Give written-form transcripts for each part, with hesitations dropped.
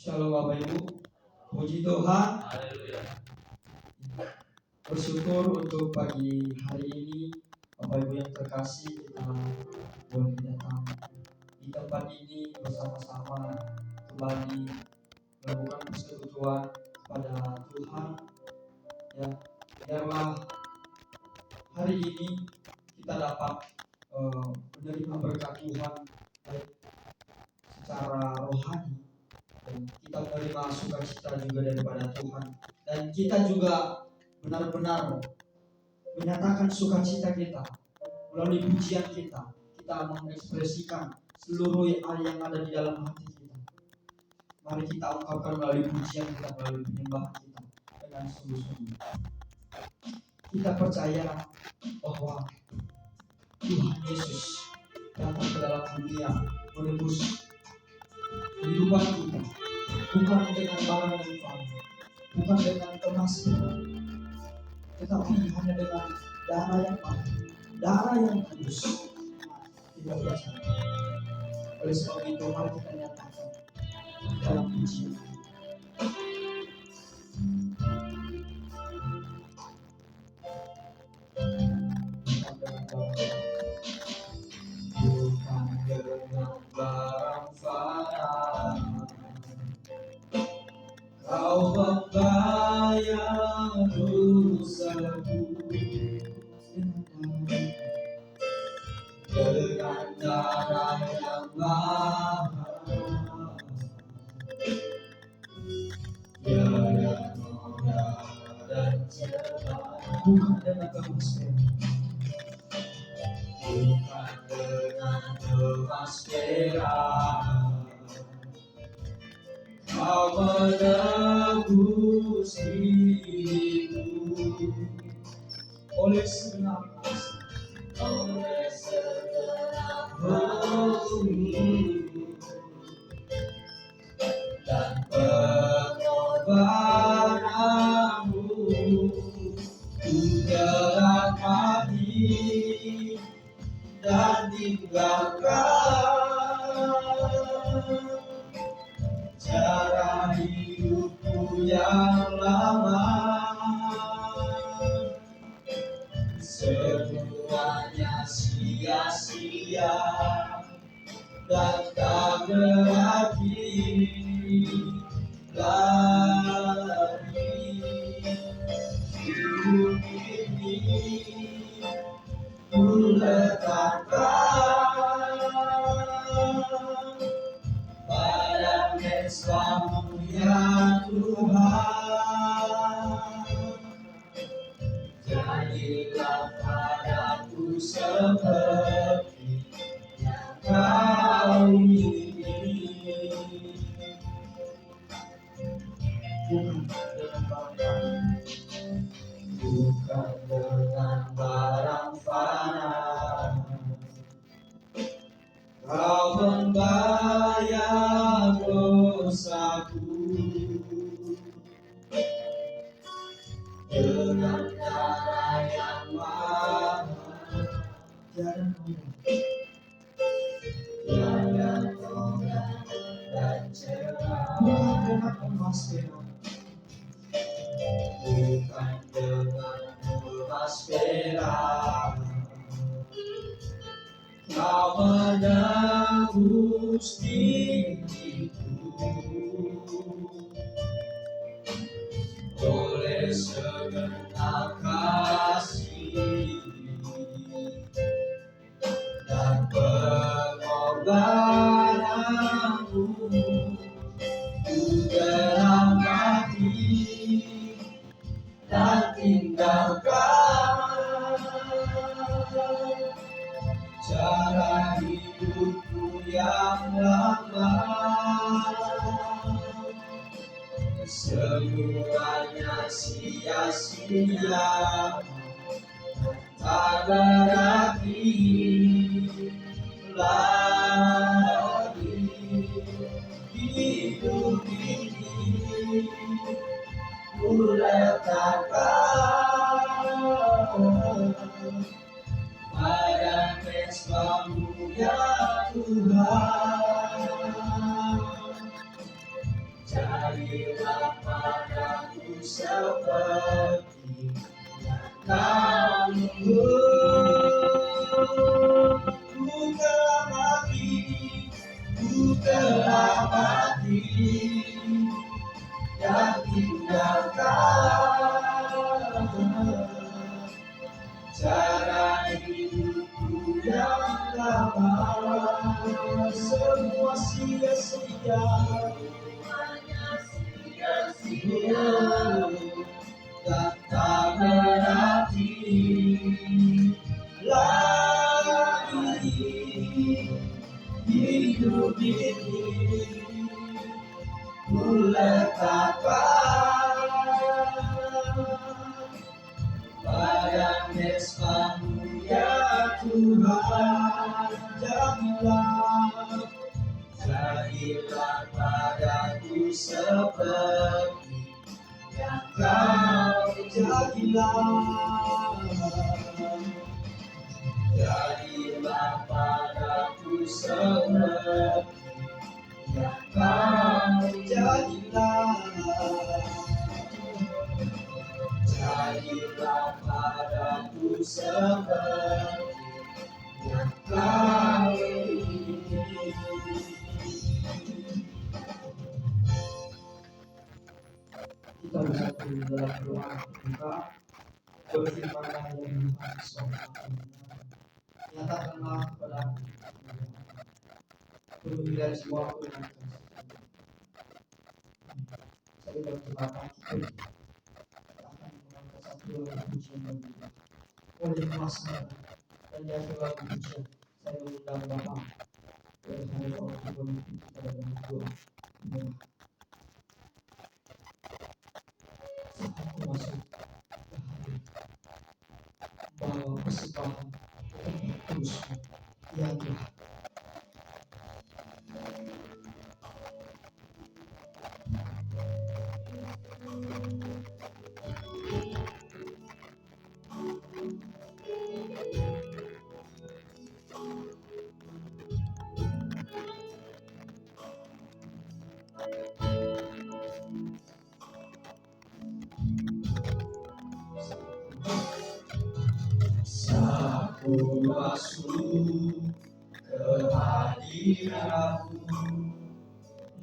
Shalom Bapak Ibu, puji Tuhan. Haleluya. Bersyukur untuk pagi hari ini Bapak Ibu yang terkasih, kita boleh datang di tempat ini bersama-sama kembali melakukan persekutuan kepada Tuhan. Ya, biarlah hari ini kita dapat menerima berkat Tuhan baik secara rohani, dan kita menerima sukacita juga daripada Tuhan, dan kita juga benar-benar menyatakan sukacita kita melalui pujian kita. Kita mengekspresikan seluruh hal yang ada di dalam hati kita. Mari kita ungkapkan melalui pujian kita, melalui penyembahan kita dengan sungguh-sungguh. Kita percaya bahwa Tuhan Yesus datang ke dalam dunia menebus kehidupan kita, bukan dengan barang yang fana, bukan dengan emas, tetapi hanya dengan darah yang pahit, darah yang kudus. Kita percaya. Oleh sebab itu, mari kita nyatakan dalam pujian. Bukan dengan barang fana, Kau membayar dosaku dengan darah yang mahal. Tiada noda dan celah, bukan dengan emas perak, bukan dengan emas perak, Kau menebus diriku oleh segenap kasih, oleh segenap kasih dan pengorbananmu. Ku telah mati dan tinggalkan cara hidupku yang lama. Semuanya sia-sia dan tak berarti lagi. Hidup ini ku letakkan pada mesra-Mu ya Tuhan. Jadilah padaku seperti yang Kau ingini, bukan dengan barang fana, Kau membayar dosaku dengan darah yang mahal. Tiada noda dan celah, bukan dengan emas perak, bukan dengan emas perak, Kau menebus diriku oleh segenap kasih dan pengorbananmu. Ku telah mati dan tinggalkan cara hidupku yang lama. Semuanya sia-sia, tak berarti lagi. Hidup ini ku letakkan pada mesra-Mu ya Tuhan. seperti kamu. Ku telah mati, ku telah mati, dan tinggalkan cara hidupku yang lama. Semua sia-sia, dan tak berarti lagi hidup ini. Ku letakkan pada mesbamu ya Tuhan. Jadilah padaku seperti yang Kau jadilah. Jadilah padaku seperti yang Kau jadilah. Jadilah padaku seperti yang Kau ingini. Kita bersatu dalam doa kita, berfirmanlah ya Tuhan Yesus, nyatakanlah kepada aku penuhi dari semua kebenaran. Saya berterima kasih akan mengangkat satu pujian bagi kita. Oleh kuasa dan jasa pujian, saya mengundang Bapa dan saya orang memimpin kita dalam doa. Saat aku masuk ke hati, bawa persembahan terusmu, ya Tuhan. Aku masuk ke hadiratmu,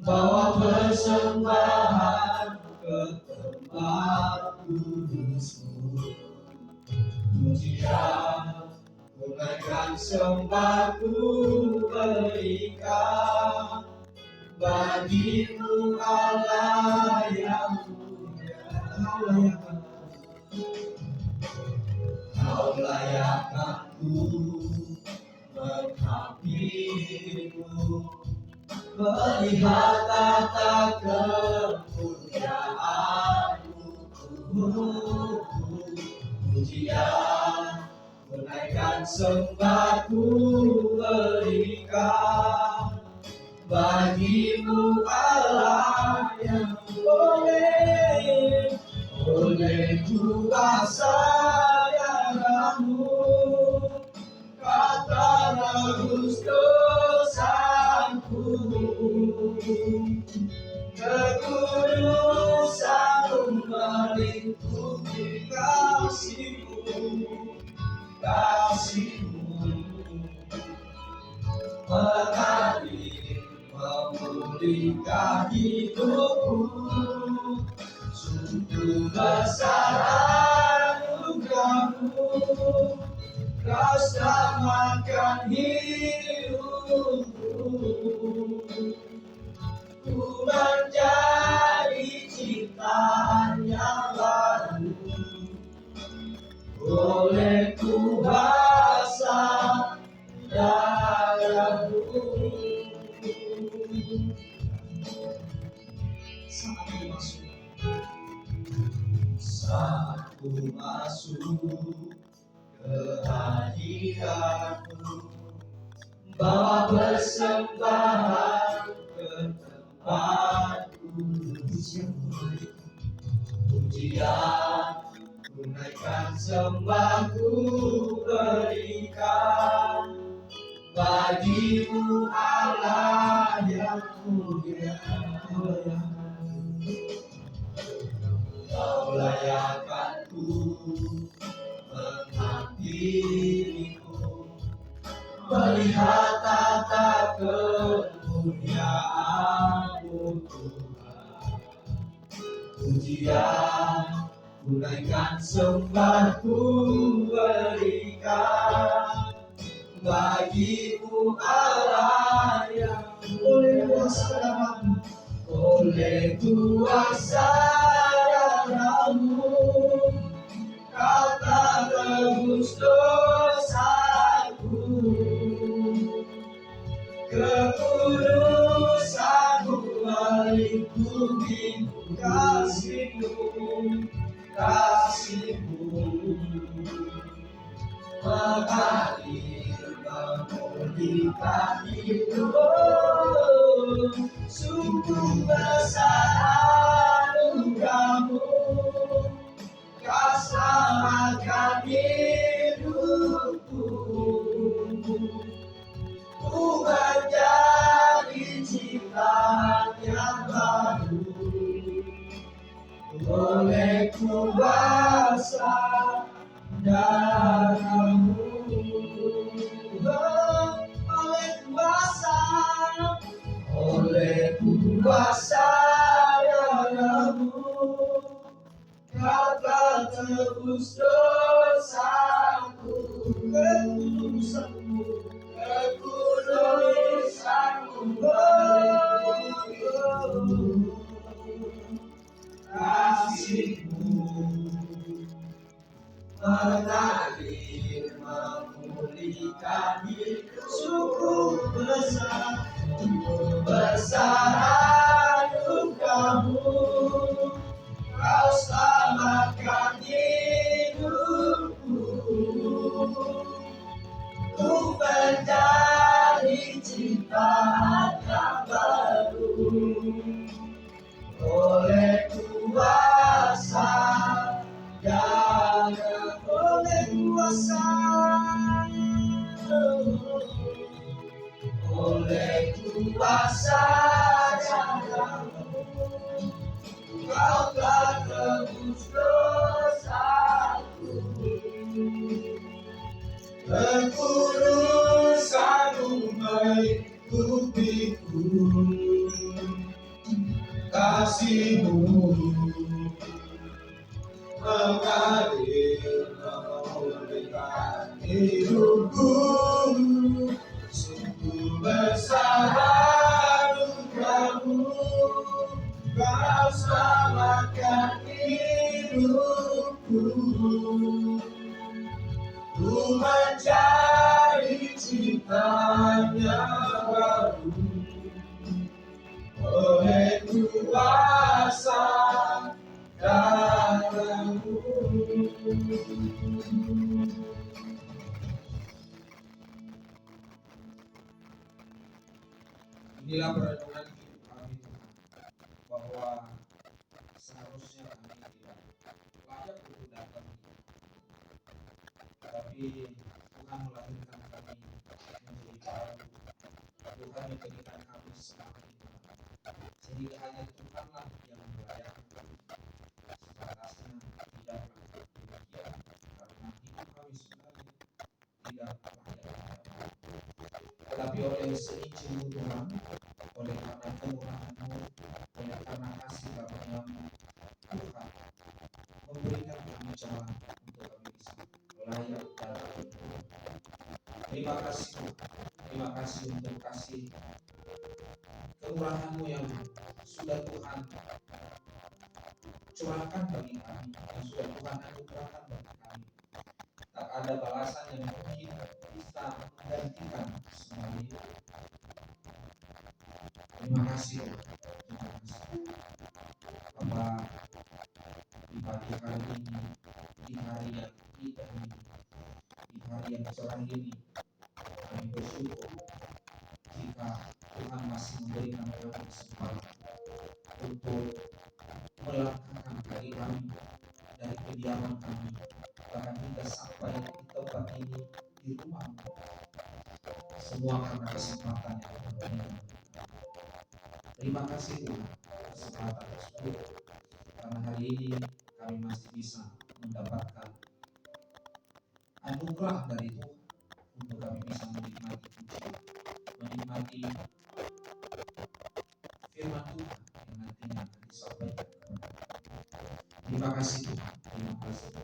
bawa persembahan ke tempat kudusmu. Pujian, tunaikan sembahku berikan bagimu Allah yang mulia. Kau layakkanku menghampirimu, melihat tata kemuliaanmu. Pujian, menaikkan sembahku berikan bagimu Allah yang oleh kuasa darahmu, kata rebus dosaku, kekudusanmu melingkupi kasihmu, mengalir memulihkan hidupku. Sungguh besar anugerahmu, Kau selamatkan hidupku. Ku menjadi ciptaan yang baru oleh kuasa darahmu. Saat ku masuk ke hadiratmu, bawa persembahan ke tempat kudus. Pujian, tunaikan sembahku berikan bagimu Allah yang mulia. Kau layakanku menghampirimu, melihat tata kemuliaan-Mu Tuhan. Pujian kunaikan, sembah ku berikan bagimu Allah yang oleh kuasa darah-Mu, oleh kuasa darah-Mu Kau telah tebus dosaku, kekudusan-Mu melingkupi kasih-Mu, kasih-Mu mengalir memulihkan hidup. Sungguh besar anugerah-Mu, Kau selamatkan hidupku. Ku menjadi ciptaan yang baru oleh kuasa darah-Mu, oleh kuasa darah-Mu Kau telah tebus dosaku, kekudusan-Mu, kekudusan-Mu kasih-Mu mengalir memulihkan hidup. Sungguh besar anugerah-Mu, Kau selamatkan hidupku. Ku menjadi ciptaan yang baru oleh kuasa darah, oleh kuasa, oleh kuasa darah-Mu Kau telah tebus dosaku, kekudusan-Mu mengikupiku, kasih-Mu mengalir memulihkan hidupku. Sungguh besar anugerah-Mu, Kau selamatkan hidupku. Ku menjadi ciptaan yang baru oleh kuasa darah-Mu. Inilah perenungan hidup kami, bahwa seharusnya kami tidak layak untuk datang, tapi Tuhan melahirkan kami menjadi baru. Tuhan menjadikan kami seperti Tuhan, sehingga hanya Tuhanlah yang melayani kami. Sebatasnya tidaklah demikian, karena hidup kami sebenarnya tidak layak. Tetapi oleh seizinmu Tuhan, oleh karena kemurahan-Mu, oleh karena kasih karunia-Mu, Tuhan memberikan kami jalan untuk kami bisa layak dalam hidup. Terima kasih Tuhan, terima kasih untuk kasih kemurahan-Mu yang sudah Tuhan curahkan bagi kami, yang sudah Tuhan anugerahkan bagi kami. Tak ada balasan yang mungkin bisa menggantikan semua itu. Terima kasih, terima kasih. Bapak, di pagi hari ini, di hari yang indah ini, di hari yang cerah ini, kami bersyukur jika Tuhan masih memberikan kami kesempatan untuk melangkahkan kaki kami dari kediaman kami, bahkan hingga sampai di tempat ini, di rumah. Semua karena kesempatan yang Tuhan berikan. Terima kasih Tuhan kesempatan tersebut, karena hari ini kami masih bisa mendapatkan anugerah dari Tuhan untuk kami bisa menikmati pujian, menikmati firman Tuhan yang nantinya akan disampaikan kepada kami. Terima kasih Tuhan, terima kasih.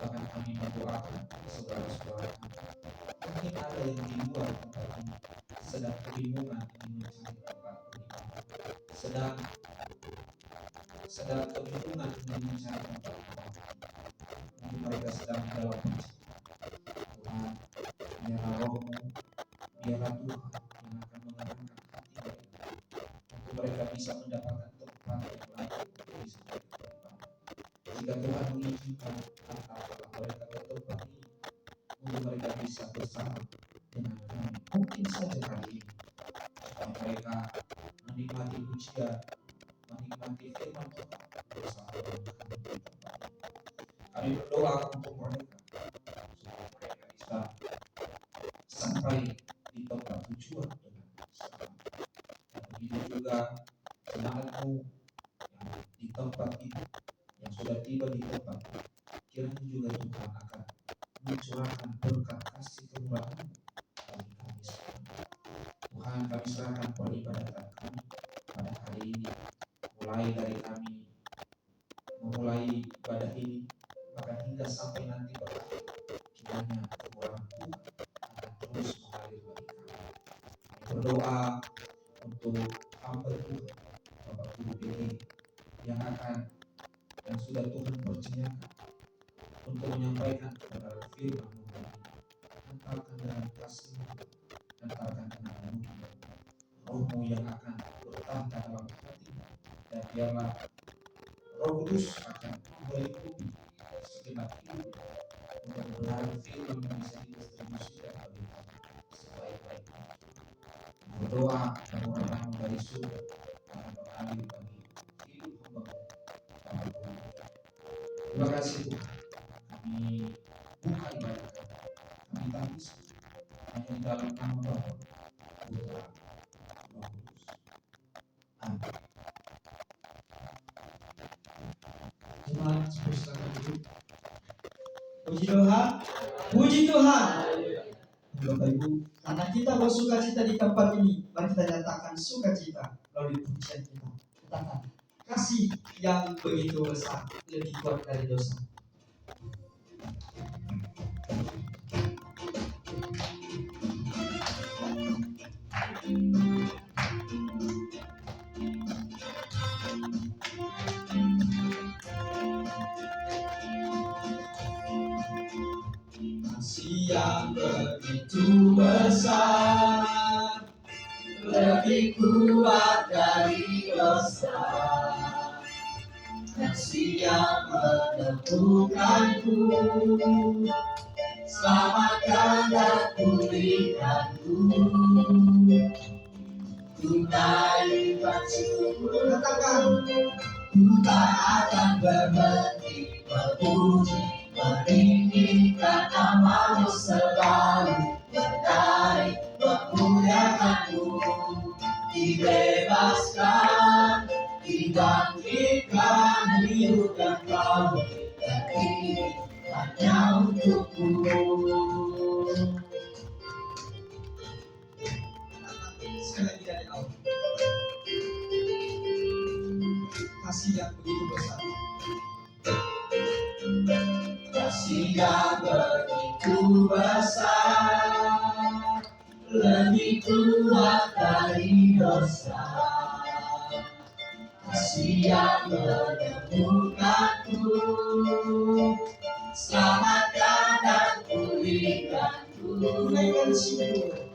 Bahkan kami mendoakan saudara-saudara kami. Mungkin ada yang di luar tempat ini sedang kebingungan ingin mencari tempat beribadah, sedang kebingungan ingin mencari tempat beribadah. Mungkin mereka sedang dalam perjalanan. Tuhan, biarlah Roh-Mu, biarlah Tuhan yang akan mengarahkan hati mereka untuk mereka bisa mendapatkan tempat yang layak untuk bisa beribadah. Jika Tuhan mengizinkan katakanlah mereka ke tempat ini untuk mereka bisa bersama dengan kami, mungkin saja kali ini supaya mereka menikmati pujian, menikmati firman Tuhan bersama dengan kami di tempat ini. Kami berdoa untuk mereka supaya mereka bisa sampai di tempat tujuan dengan selamat. Dan begitu juga semangatmu yang di tempat ini, yang sudah tiba di tempat ini, kiranya juga Tuhan akan mencurahkan berkat kasih kemurahan bagi kami semua. Tuhan, kami serahkan peribadatan kami pada hari ini, mulai dari kami memulai ibadah ini bahkan hingga sampai nanti berakhir. Kiranya kemurahan Tuhan akan terus mengalir bagi kami. Kami berdoa untuk hamba Tuhan, Bapak Guru BD yang sudah Tuhan percayakan untuk menyampaikan kepada firman-Mu ini. Hantarkan dengan kasih-Mu, hantarkan dengan anugerah Roh-Mu yang akan bertahta dalam hati, dan biarlah Roh Kudus akan melingkupi segenap hidup untuk benar firman yang bisa didistribusikan bagi kami sebaik-baiknya. Berdoa kemurahan dari surga akan mengalir bagi hidup hamba-Mu. Terima kasih Tuhan. Kami buka ibadah kami tangis hanya di dalam nama Bapa, Putra, Roh Kudus. Amin. Jemaat, silakan duduk. Puji Tuhan, puji Tuhan. Bapak Ibu, karena kita bersuka cita di tempat ini, mari kita nyatakan sukacita melalui pujian kita. Katakan, kasih yang begitu besar lebih kuat dari dosa. Kasih yang begitu besar lebih kuat dari dosa. Kasih yang menemukanku, selamatkan dan pulihkanku. Tunaikan syukur, katakan, ku tak akan berhenti memuji, meninggikan nama-Mu selalu, menari, memuliakan-Mu, dibebaskan, dibangkitkan, hidup yang Kau beri hanya untuk-Mu. Sekali lagi dari awal. Kasih yang begitu besar. Kasih yang begitu besar lebih kuat dari dosa. Kasih yang menemukanku, selamatkan dan pulihkanku. Tunaikan syukur,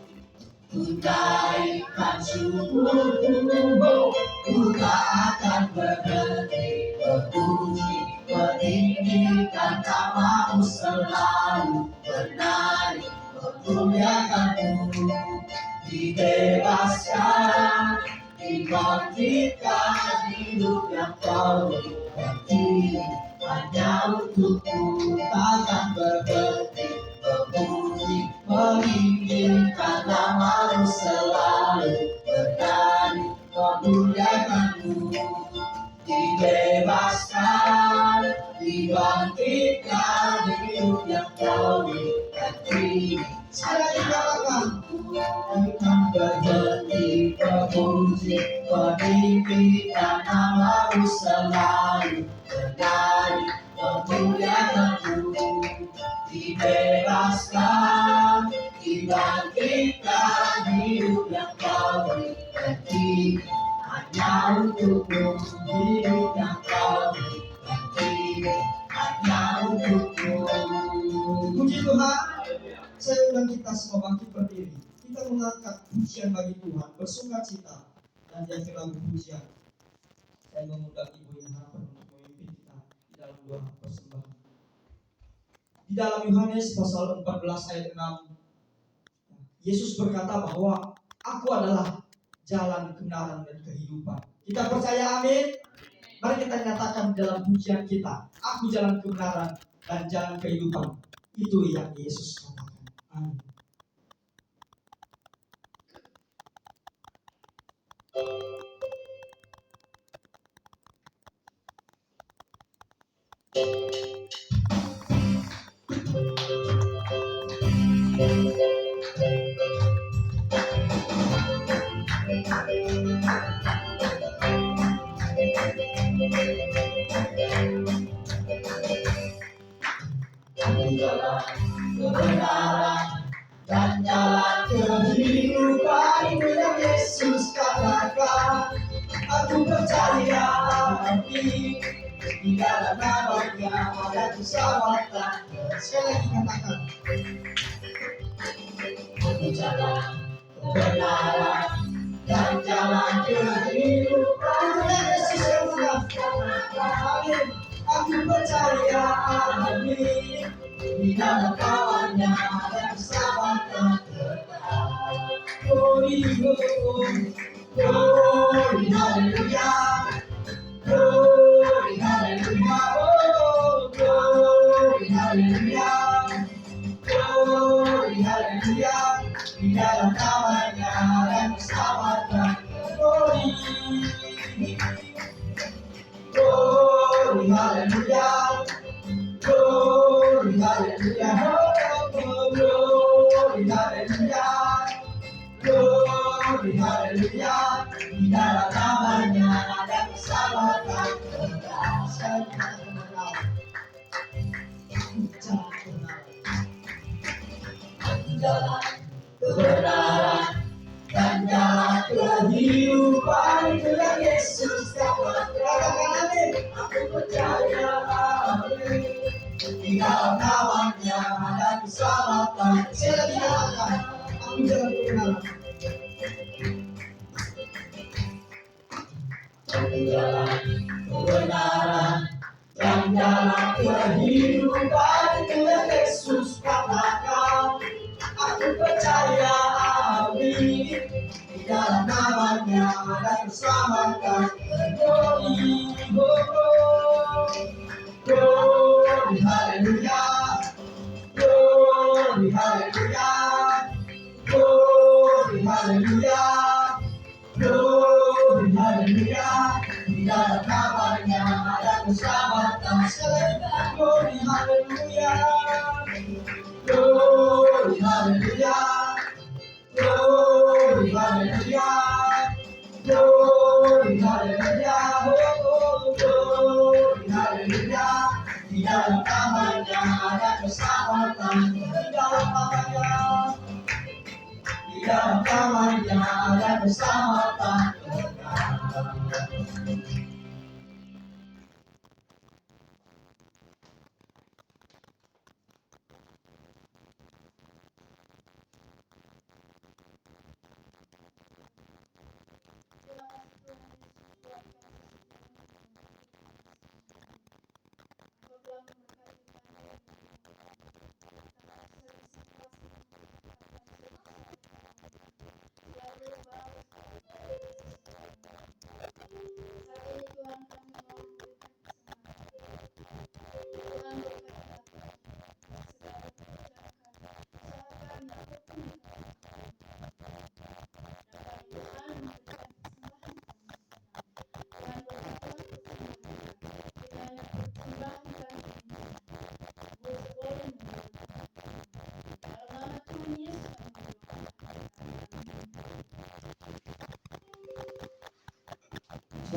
tunaikan syukurku, ku tak akan berhenti memuji, meninggikan nama-Mu selalu, menari, memuliakan-Mu, dibebaskan, dibangkitkan, hidup yang Kau beri hanya untuk-Mu. Takkan berhenti memuji, meninggikan nama-Mu selalu, menari, memuliakan-Mu, dibebaskan, dibangkitkan hidup yang kau nikmati. Saya dikatakan kita berhenti memuji, meninggikan namamu selalu, menari memuliakanmu, dibebaskan, dibangkitkan hidup yang kau nikmati, hanya untukmu hidup yang kau nikmati, hanya untukmu. Puji Tuhan. Saya undang kita semua bangkit berdiri. Kita mengangkat pujian bagi Tuhan, bersukacita dan yang lagu pujian. Saya mengundang Ibu yang harapan untuk memimpin kita di dalam doa persembahan. Di dalam Yohanes pasal 14 ayat 6, Yesus berkata bahwa Aku adalah jalan, kebenaran, dan kehidupan. Kita percaya, amin? Mari kita nyatakan dalam pujian kita, Aku jalan kebenaran dan jalan kehidupan. Itu yang Yesus katakan. Amin. Jalan kebenaran dan jalan kehidupan, itu yang Yesus katakan. Aku percaya di dalam nama-Nya ada keselamatan. Sekali lagi katakan, aku jalan kebenaran dan jalan kehidupan, itu yang Yesus katakan. Amin. Aku percaya di dalam kawannya ada keselamatan. Glory, glory, glory, hallelujah. Glory, hallelujah. Oh, glory, hallelujah. Glory, hallelujah. Di dalam kawannya ada keselamatan. Glory, glory, hallelujah. Glory, hallelujah. Oh, glory, hallelujah. Glory, hallelujah. Di dalam namanya ada keselamatan. Jalan kebenaran dan jalan kehidupan, itu yang Yesus katakan. Aku percaya, amin. Di dalam namanya ada keselamatan. Saya dikatakan, aku jalan kebenaran. Jalan kebenaran dan jalan kehidupan, itu yang Yesus katakan. Aku percaya, amin. Di dalam namanya ada keselamatan. Glory, glory, hallelujah. Glory, hallelujah. Glory, hallelujah. Glory, hallelujah. Di dalam namanya ada keselamatan. Glory, hallelujah. Glory, hallelujah. Glory, hallelujah. Glory, hallelujah. Oh, glory, hallelujah. Di dalam namanya ada keselamatan. Di dalam namanya, di dalam namanya ada keselamatan.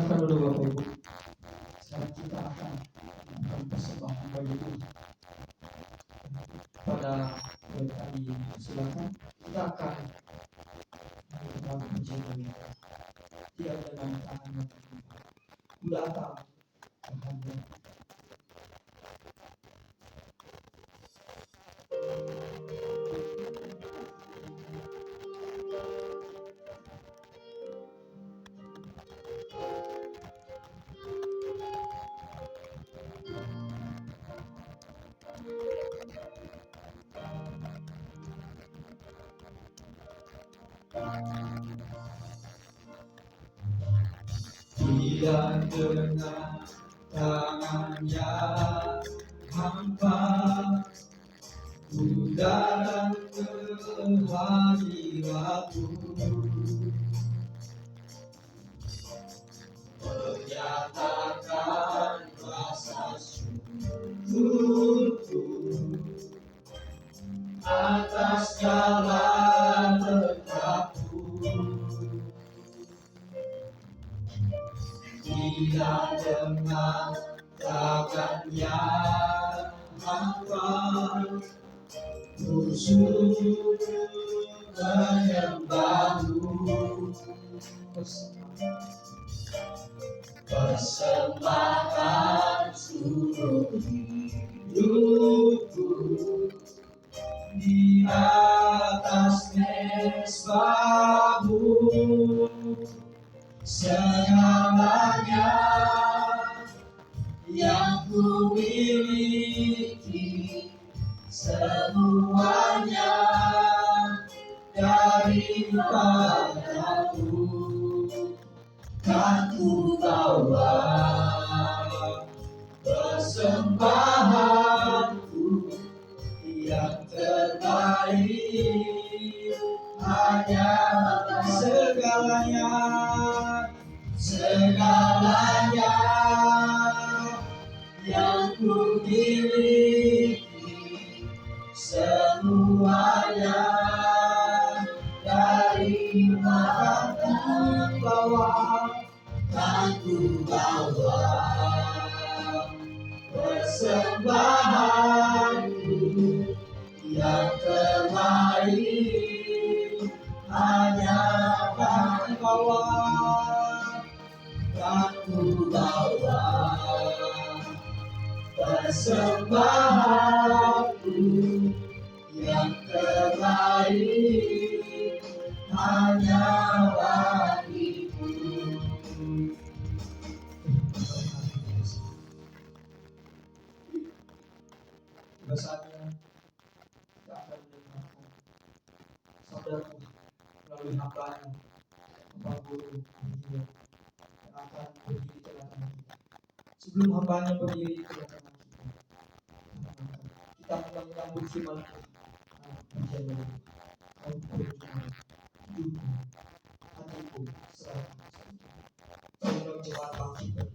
Silakan dulu Bapak Ibu. Sekarang kita akan melakukan persembahan bagi Tuhan pada kali ini. Silakan kita akan melakukan pujian bagi Tuhan. Tidak dengan tangan yang terbuka. Udah datang bahagia. Tidak dengan tangannya hampa ku datang ke hadiratmu, menyatakan rasa syukurku atas segala berkat-Mu. Tidak dengan tangannya hampa ku sujud menyembah-Mu. Persembahan seluruh hidupku di atas mezbah-Mu. Segalanya yang ku miliki, semuanya daripada-Mu, kan ku bawa persembahanku yang terbaik, hanya segalanya yang ku miliki, semuanya daripada kan ku bawa persembahanku yang terbaik, hanya kan ku bawa persembahanku yang terbaik, hanya bagi-Mu. Tiba saatnya kita akan mendengarkan saudaraku melalui hambanya, Bapak Guru yang akan berdiri di tengah-tengah kita. Sebelum hambanya berdiri di tengah-tengah kita menyambut firman Tuhan. Pujian bagi hidupku, hatiku, serahkan. Sebelum jemaat bangkit.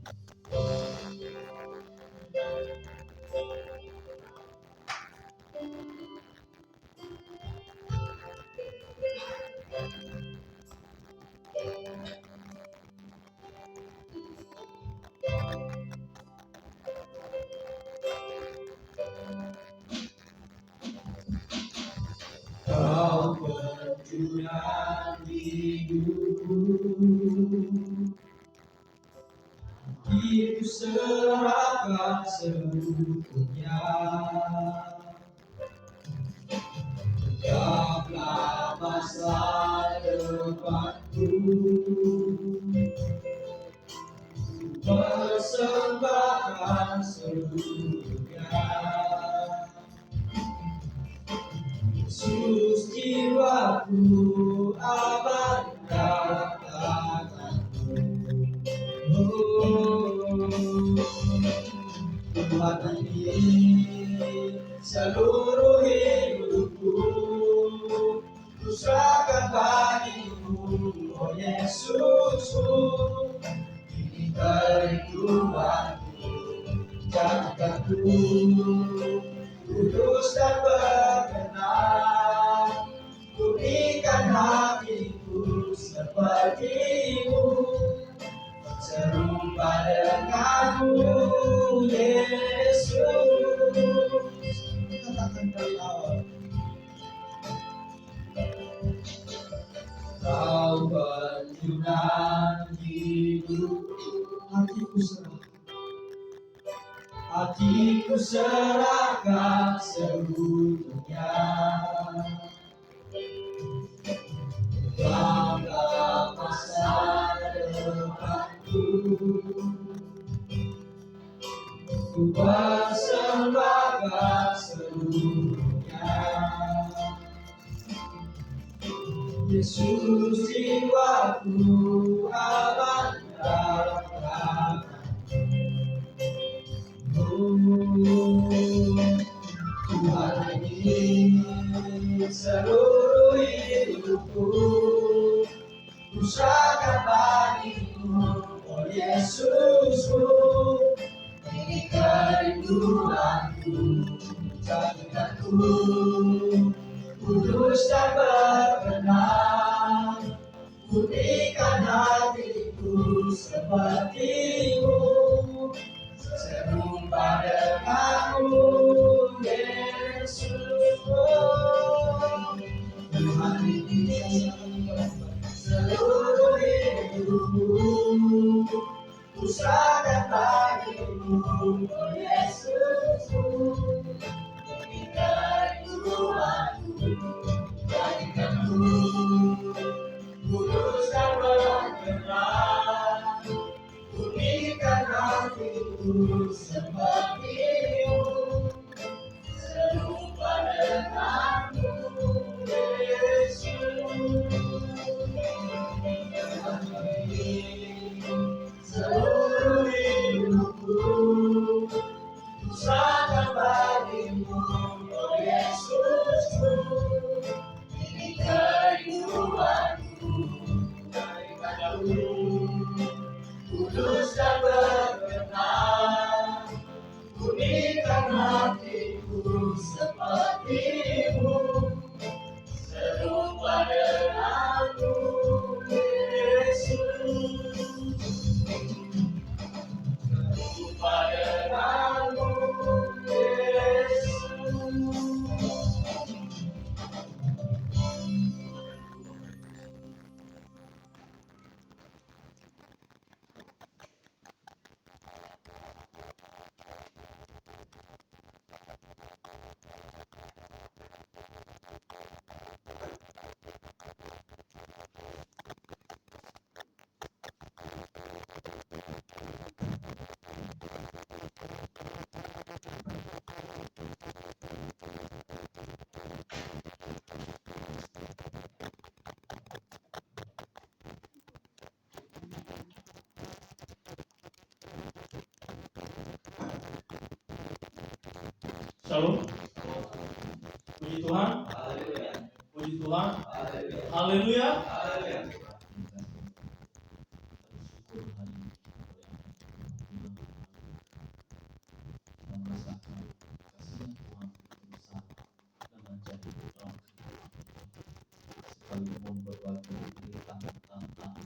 Kau penjunan hidupku, hidup serahkan seluruhnya. Tegaklah masa depanku, persembahkan seluruhnya. Yesus, jiwaku abadikan tanganmu. Tuhan ini seluruh hidupku, ku serahkan bagi-Mu, oh Yesusku. Ini kerinduanku, jadikanku kudus dan berkenan, berikan hatiku seperti-Mu, seru hatiku serahkan seutuhnya. Bangga masa depanku, ku persembahkan seluruhnya. Yesus jiwaku aman dalam tangan-Mu. Tuhan ini seluruh hidupku, ku serahkan bagimu, oh Yesusku. Ini kerinduanku, jadikanku kudus dan berkenan. Putihkan hatiku seperti-Mu, serupa denganmu, Yesus. Tuhan ini seluruh hidupku, ku serahkan bagimu, oh Yesus. Ini kerinduanku, jadikanku kudus dan berkenan. Pulihkan hatiku seperti-Mu, serupa denganmu, Yesus. Seluruh hidupku, ku serahkan bagimu, oh Yesusku. Ini kerinduanku, daripadamu, kudus dan berkenan. Pulihkan hatiku seperti-Mu, serupa denganmu, Yesus. Serupa denganmu, Yesus. Shalom. Puji Tuhan. Puji Tuhan. Haleluya. Sekalipun berbagai tantangan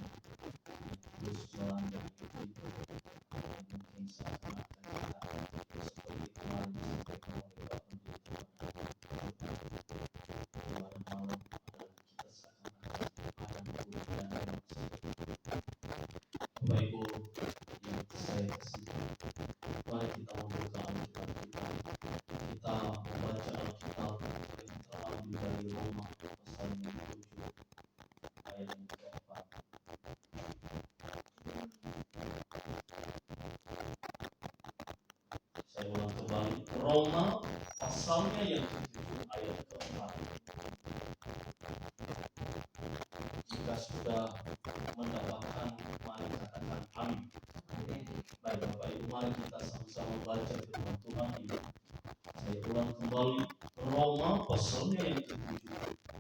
terus melanda hidup mungkin seakan-akan kita seperti kemarin disampaikan oleh Pak Pendeta kemarin malam adalah kita seakan-akan ada kerugian Bapak Ibu yang saya kasih, mari kita membuka Alkitab kita membaca Alkitab yang terambil dari Roma pasal yang ke-7 ayat yang ke-4. Saya ulang kembali, Roma pasalnya yang ke-7 ayat ke-4. Jika sudah mendapatkan, mari katakan amin. Baik Bapak Ibu, mari kita sama-sama baca firman Tuhan ini. Saya ulang kembali, Roma pasalnya yang ke-7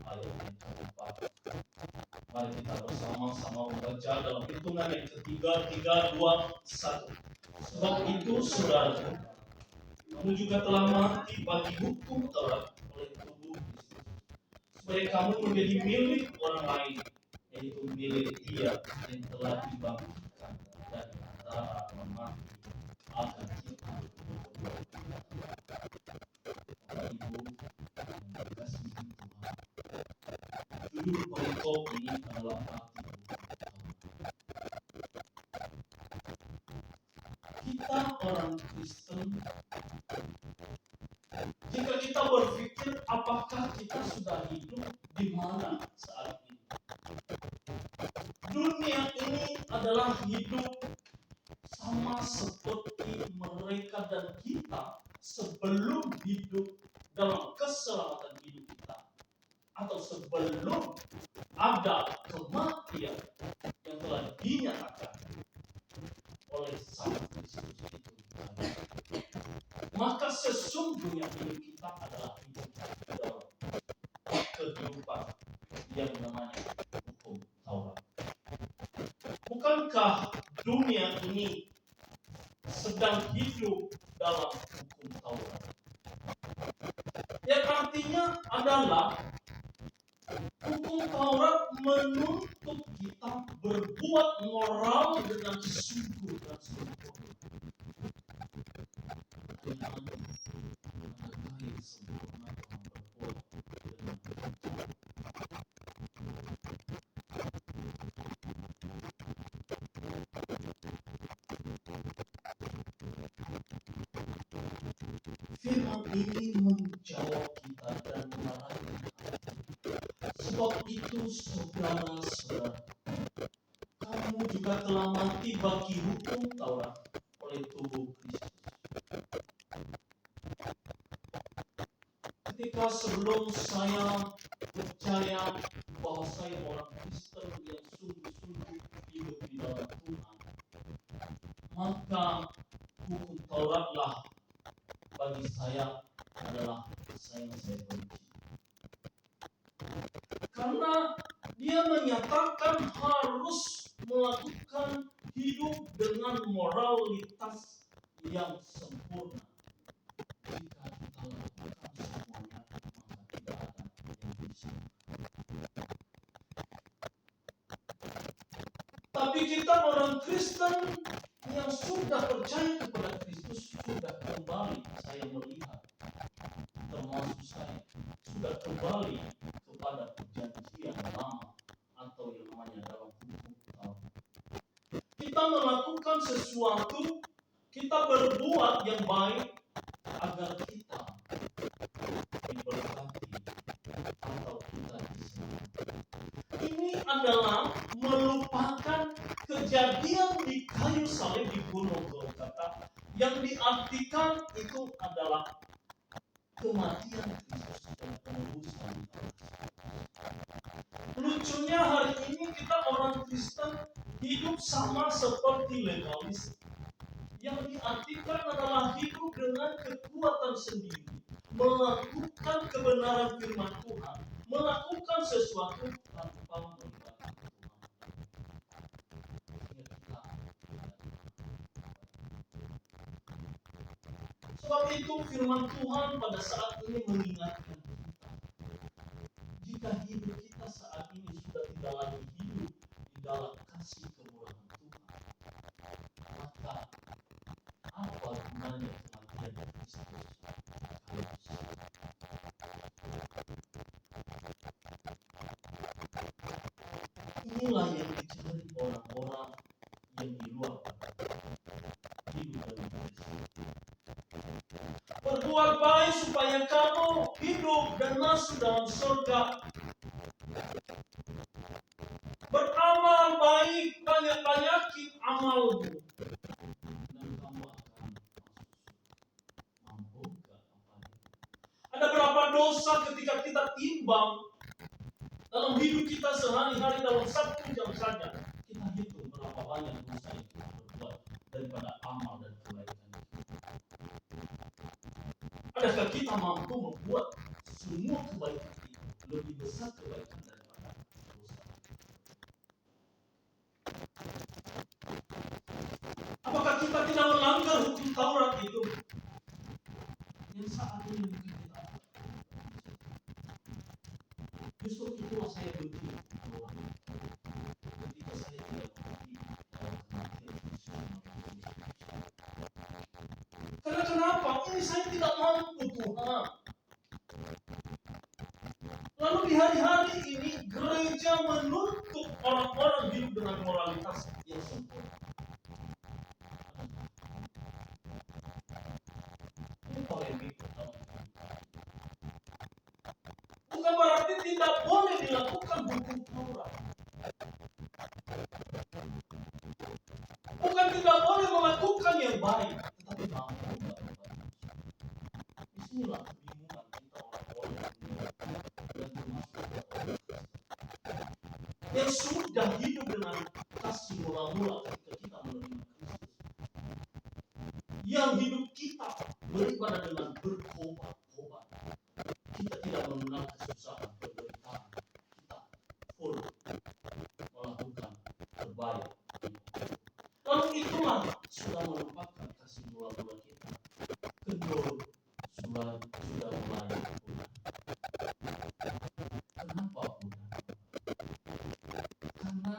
ayat yang ke-4. Mari kita bersama-sama membaca dalam hitungan yang ketiga, 3, 2, 1. Sebab itu saudaraku, kamu juga telah mati bagi hukum Taurat oleh tubuh Kristus, supaya kamu menjadi milik orang lain, yaitu milik Dia yang telah dibangkitkan dari antara orang mati, agar kita Bapak Ibu yang dikasihi Tuhan. Judul perikop ini adalah arti kita orang Kristen, jika kita berpikir apakah kita sudah hidup di mana saat ini? Dunia ini adalah hidup sama seperti mereka dan kita sebelum hidup dalam keselamatan hidup kita, atau sebelum ada kematian yang telah dinyatakan oleh Sang Kristus itu. Maka sesungguhnya hidup kita adalah hidup dalam kehidupan yang namanya hukum Taurat. Bukankah dunia ini sedang hidup dalam hukum Taurat? Yang artinya adalah hukum Taurat menuntut kita berbuat moral dengan sungguh dan sempurna. Firman ini menjawab kita dan mengarahkan kita. Sebab itu saudara-saudara, kamu juga telah mati bagi hukum Taurat oleh tubuh Kristus. Ketika sebelum saya percaya bahwa saya orang Kristen yang sungguh-sungguh hidup di dalam Tuhan, maka hukum Tauratlah bagi saya adalah saya benci. Karena dia menyatakan harus melakukan hidup dengan moralitas yang sempurna. Jika kita lakukan semuanya, maka tidak ada yang bisa. Tapi kita orang Kristen yang sudah percaya kepada Kristus sudah kembali, saya melihat, termasuk saya, sudah kembali kepada perjanjian lama atau yang namanya dalam hukum Taurat. Kita melakukan sesuatu, kita berbuat yang baik agar kita diberkati atau kita diselamatkan. Ini adalah melupakan kejadian di kayu salib di Gunung Golgota yang diartikan itu adalah kematian Kristus dan penebusan. Lucunya hari ini kita orang Kristen hidup sama seperti legalis, yang diartikan adalah hidup dengan kekuatan sendiri, melakukan kebenaran firman Tuhan, melakukan sesuatu tanpa melibatkan Tuhan. Sebab itu firman Tuhan pada saat ini mengingatkan kita, jika hidup kita saat ini sudah tidak lagi hidup di dalam kasih kemurahan Tuhan, maka apa gunanya kematian Kristus? Inilah yang dicari orang-orang yang di luar hidup dalam Kristus. Berbuat baik supaya kamu hidup dan masuk dalam surga. Beramal baik, banyak-banyakin amalmu, dan kamu akan masuk surga. Mampukah apa? Ada berapa dosa ketika kita timbang dalam hidup kita sehari-hari dalam 1 jam saja, kita hitung berapa banyak dosa yang kita berbuat daripada amal dan kebaikan. Adakah kita mampu membuat semua kebaikan itu lebih besar kebaikan daripada dosa? Apakah kita tidak melanggar hukum Taurat itu? Yang saat ini mungkin kita justru itulah saya benci orang. Ketika saya tidak mengerti dalam kematian Yesus. Karena kenapa? Ini saya tidak mampu Tuhan. Lalu di hari-hari ini gereja menuntut orang-orang hidup dengan moralitas yang sempurna. tidak boleh dilakukan hukum Taurat. Bukan tidak boleh melakukan yang baik, tetapi mampu enggak. Disinilah kebingungan kita orang-orang dan termasuk orang yang sudah hidup dengan kasih mula-mula ketika kita menerima Kristus. Yang hidup kita daripada dengan bertobat. Kita tidak mengenal kesusahan, penderitaan. Kita full melakukan terbaik. Lalu itulah sudah melupakan kasih mula-mula kita. Kendor sudah mulai punah. Kenapa punah? Karena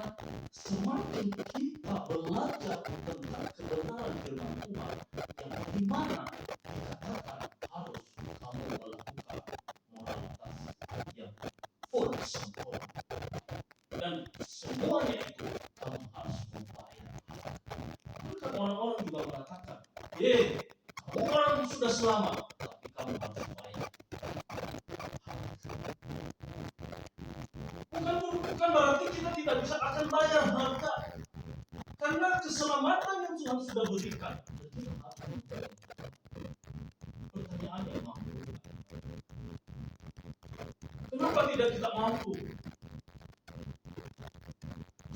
semakin kita belajar tentang kebenaran firman Tuhan yang di mana dikatakan harus kamu melakukan moralitas yang full sempurna, dan semuanya itu kamu harus membayar. Maka orang-orang juga mengatakan, kamu orang sudah selamat, tapi kamu harus bayar. Bukan berarti kita tidak bisa akan bayar harga, karena keselamatan yang Tuhan sudah berikan. Pertanyaannya, mampu? Kenapa tidak kita mampu?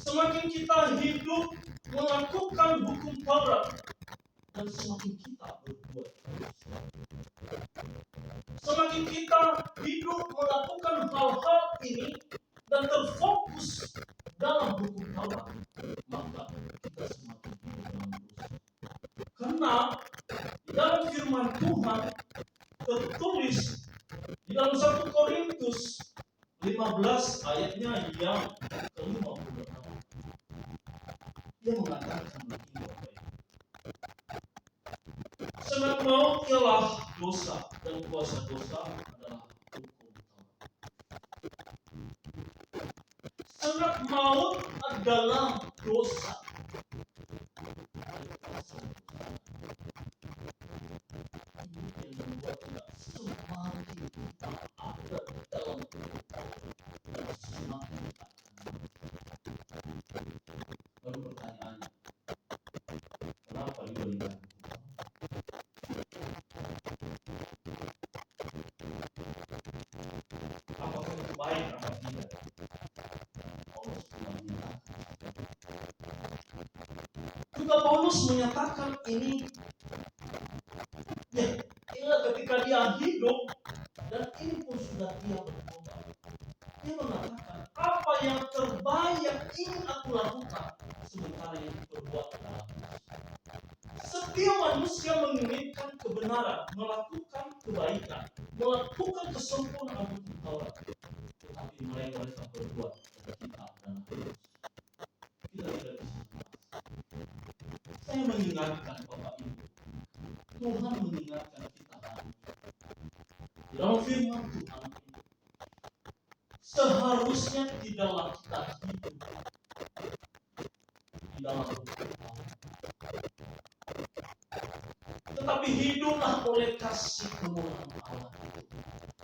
Semakin kita hidup melakukan hukum Taurat, dan semakin kita berbuat dosa. Semakin kita hidup melakukan hal-hal ini dan terfokus dalam hukum Taurat, maka kita semakin hidup dalam dosa. Karena di dalam firman Tuhan tertulis di dalam 1 Korintus 15 ayatnya yang ke-56. Dia mengatakan begini, sebab maut ialah dosa, dan kuasa dosa adalah hukum Taurat. Sebab maut adalah dosa. Ini yang membuat kita semakin kita ada dalam kehidupan dan semakin kita akan. Lalu pertanyaannya, kenapa diberikan hukum? Apakah itu baik atau tidak? Paulus sudah menyatakan. Juga Paulus menyatakan ini, inilah ketika dia hidup dan ini pun sudah dia bertobat. Dia mengatakan, apa yang terbaik yang ingin aku lakukan, sementara yang berbuat adalah dosa. Setiap manusia menginginkan kebenaran, melakukan kebaikan, melakukan kesempurnaan hukum Taurat, tetapi mereka berbuat kita adalah dosa. Kita tidak bisa lepas. Saya mengingatkan Bapak Ibu, Tuhan mengingatkan kita hari di dalam firman Tuhan ini, seharusnya tidaklah kita hidup di dalam hukum Taurat, tetapi hiduplah oleh kasih kemurahan Allah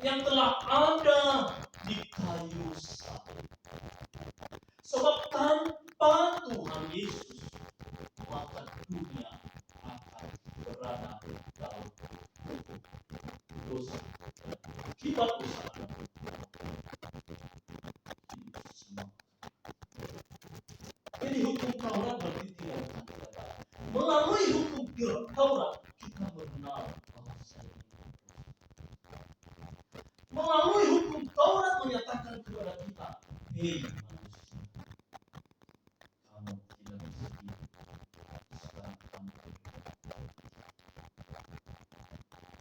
yang telah ada di kayu salib. Sebab tanpa Tuhan Yesus, maka dunia akan berada dalam hukum dosa. Kita usaha jadi hukum Taurat berarti tidak akan kita. Melalui hukum Taurat kita mengenal bahwa saya ini dosa. Melalui hukum Taurat menyatakan kepada kita, hei manusia, kamu tidak bisa hidup sekarang kamu hidup.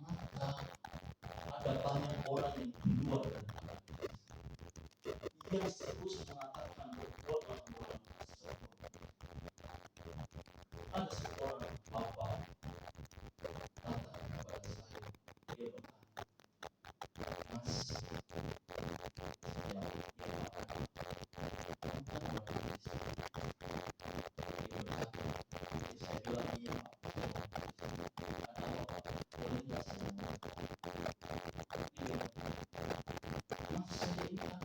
Maka ada banyak orang yang keluar dari Tuhan. Dia terus mengatakan berbuatlah moralitas sempurna. Ada seorang bapa datang kepada saya, dia berkata, Mas, saya bilang iya, boleh nggak saya? Iya, Mas, saya ini kan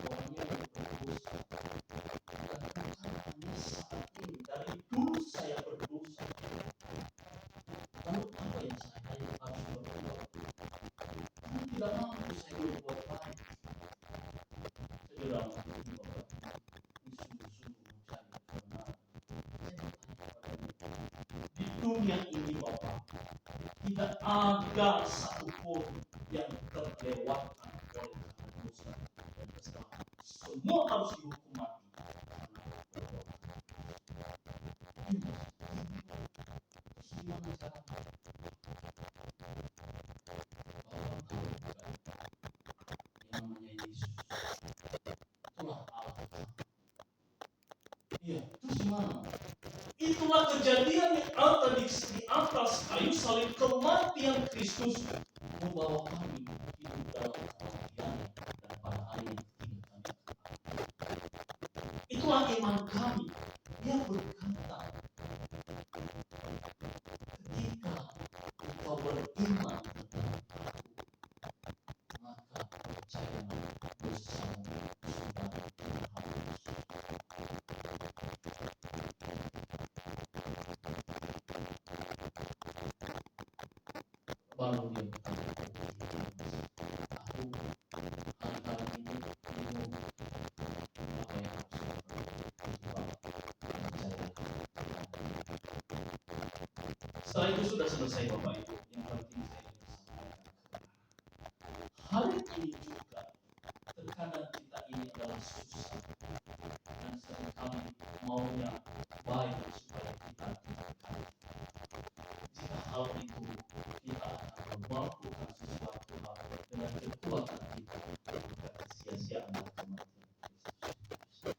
tidak mampu saya berbuat baik. Saya bilang, ini Bapak, ini sungguh-sungguh mencari kebenaran. Saya bertanya kepadanya, di dunia ini Bapak, tidak ada satupun yang terlewatkan oleh karena dosa dan kesalahan. Semua harus dihukum mati karena perbuatan. Terus gimana caranya? Bapak tahu bukan? Yang namanya Yesus, itulah Allah. Iya, terus gimana? Itulah kejadian yang ada di atas kayu salib, kematian Kristus membawa kami hidup dalam kematian, dan pada hari yang ketiga kami akan bangkit. Itulah iman kami. Dia berkata, ketika engkau beriman kepada aku, maka percayalah dosamu sudah terhapus. Baru dia berkata, aku hari-hari ini bingung apa yang harus saya percaya. Setelah itu sudah selesai Bapak Ibu. Yang penting saya ingin sampaikan. Hari ini juga terkadang kita ini adalah susah dan seringkali maunya baik supaya kita diberkati. Jika hal itu kita akan melakukan sesuatu hal dengan kekuatan kita, maka sia-sia adalah kematian Kristus.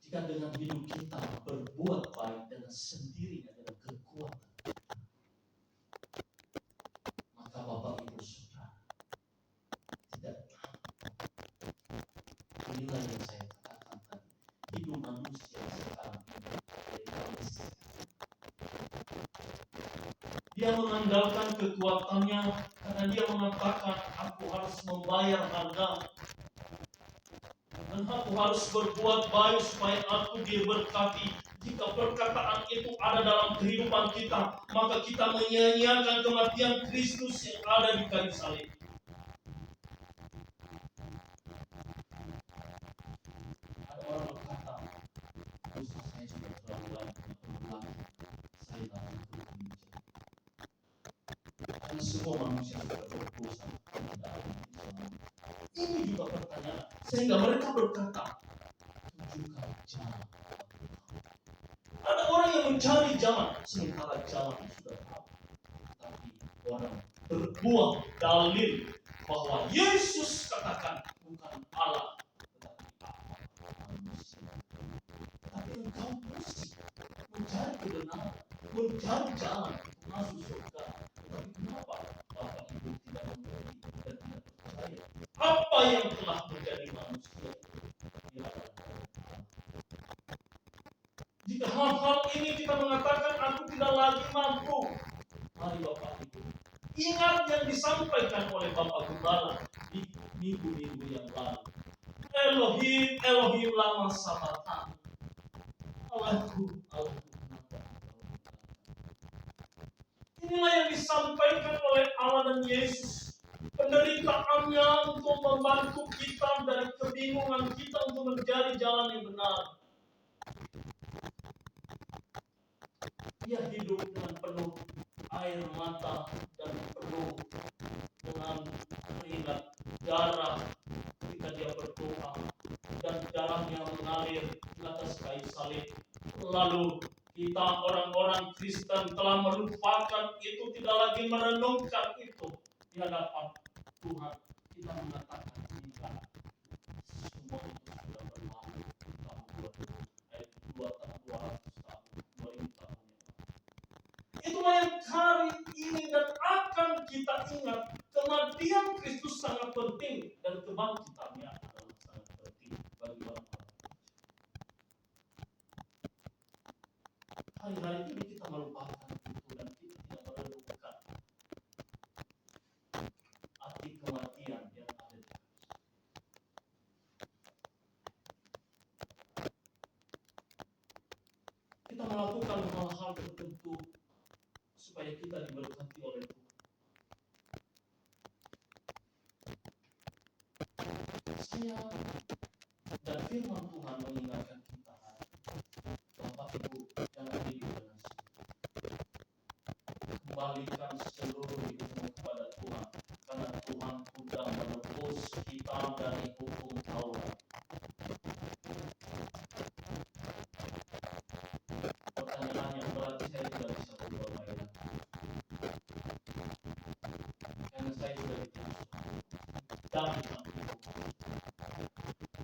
Jika dengan hidup kita berbuat baik dengan sendirinya dengan kekuatan kita, maka Bapak Ibu Saudara tidak tahu. Inilah yang saya katakan tadi. Hidup manusia sekarang ini dari dia mengandalkan kekuatannya karena dia mengatakan aku harus membayar harga dan aku harus berbuat baik supaya aku diberkati. Jika perkataan itu ada dalam kehidupan kita, maka kita menyia-nyiakan kematian Kristus yang ada di kayu salib. Ada orang berkata, dosa saya sudah terlalu banyak, saya tak mampu menjadi. Karena semua manusia sudah berdosa, tidak ada yang bisa. Ini juga pertanyaan, sehingga mereka berkata, tunjukkan jalan. Ada orang yang mencari jalan, sementara jalan sudah tahu. Tapi orang berbuah dalil bahwa Yesus katakan bukan Allah, tetapi manusia. Tapi engkau mesti mencari kebenaran, mencari jalan untuk masuk surga. Tetapi kenapa Bapak Ibu tidak mengerti dan tidak percaya apa yang telah menjadi manusia? Dia adalah jika hal-hal ini kita mengatakan aku tidak lagi mampu, mari Bapak Ibu ingat yang disampaikan oleh Bapak Gembala di minggu-minggu yang lalu. Elohim, Elohim lama sabatan. Allahku, Allahku, kenapa engkau meninggalkan? Inilah yang disampaikan oleh Allah dan Yesus. Penderitaannya untuk membantu kita dari kebingungan kita untuk mencari jalan yang benar. Dia hidup dengan penuh air mata dan penuh dengan keringat darah ketika dia berdoa dan darahnya mengalir di atas kayu salib. Lalu kita orang-orang Kristen telah melupakan itu, tidak lagi merenungkan itu di hadapan Tuhan. Kita mengatakan inilah semua itu sudah berlalu tahun 2000 ayat 2 tahun 200 tahun 2000 tahun. Itulah yang hari ini dan akan kita ingat. Kematian Kristus sangat penting dan kebangkitannya adalah sangat penting bagi orang-orang. Hari-hari ini kita melupakan itu dan kita tidak merenungkan arti kematian yang ada di Kristus. Kita melakukan hal-hal tertentu supaya kita diberkati oleh Tuhan. Saya dan firman Tuhan mengingatkan kita, Bapak Ibu yang ada di dalam sini, kembalikan seluruh hidupmu kepada Tuhan, karena Tuhan sudah menebus kita dari hukum Taurat. Pertanyaannya, berarti saya tidak bisa berbuat baik lagi, karena saya sudah ditebus dari hukum.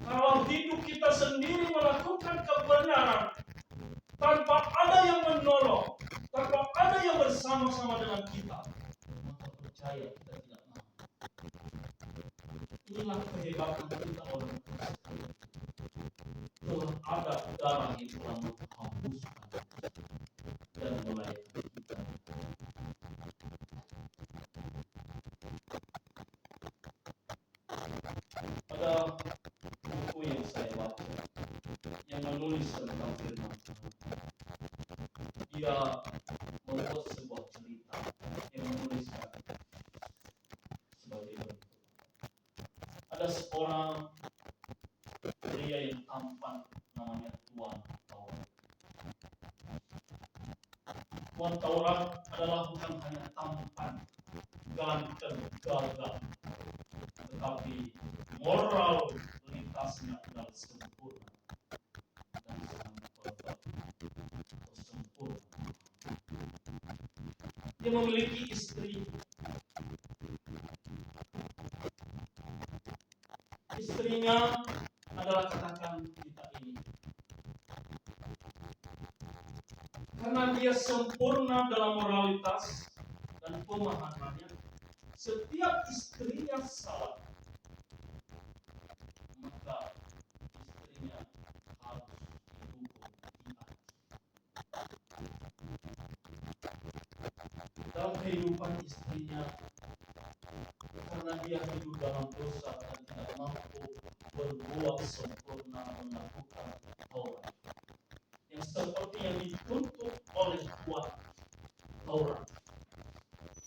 Kalau hidup kita sendiri melakukan kebenaran tanpa ada yang menolong, tanpa ada yang bersama-sama dengan kita, maka percaya kita tidak mampu. Inilah kehebatan kita orang Kristen. Telah ada darah yang telah menghapuskan dan melayani kita. Ada buku yang saya baca yang menulis tentang firman Tuhan. Dia membuat sebuah cerita yang menuliskan sebagai berikut. Ada seorang pria yang tampan, namanya Tuan Taurat. Tuan Taurat adalah bukan hanya tampan, ganteng, gagah, tetapi moralitasnya adalah sempurna dan sangat sempurna. Dia memiliki istri. Istrinya adalah, katakan kita ini, karena dia sempurna dalam moralitas dan pemahamannya, setiap istrinya salah, maka istrinya harus dihukum mati. Dalam kehidupan istrinya, karena dia hidup dalam dosa dan tidak mampu berbuat sempurna melakukan Taurat yang seperti yang dituntut oleh Tuhan, Taurat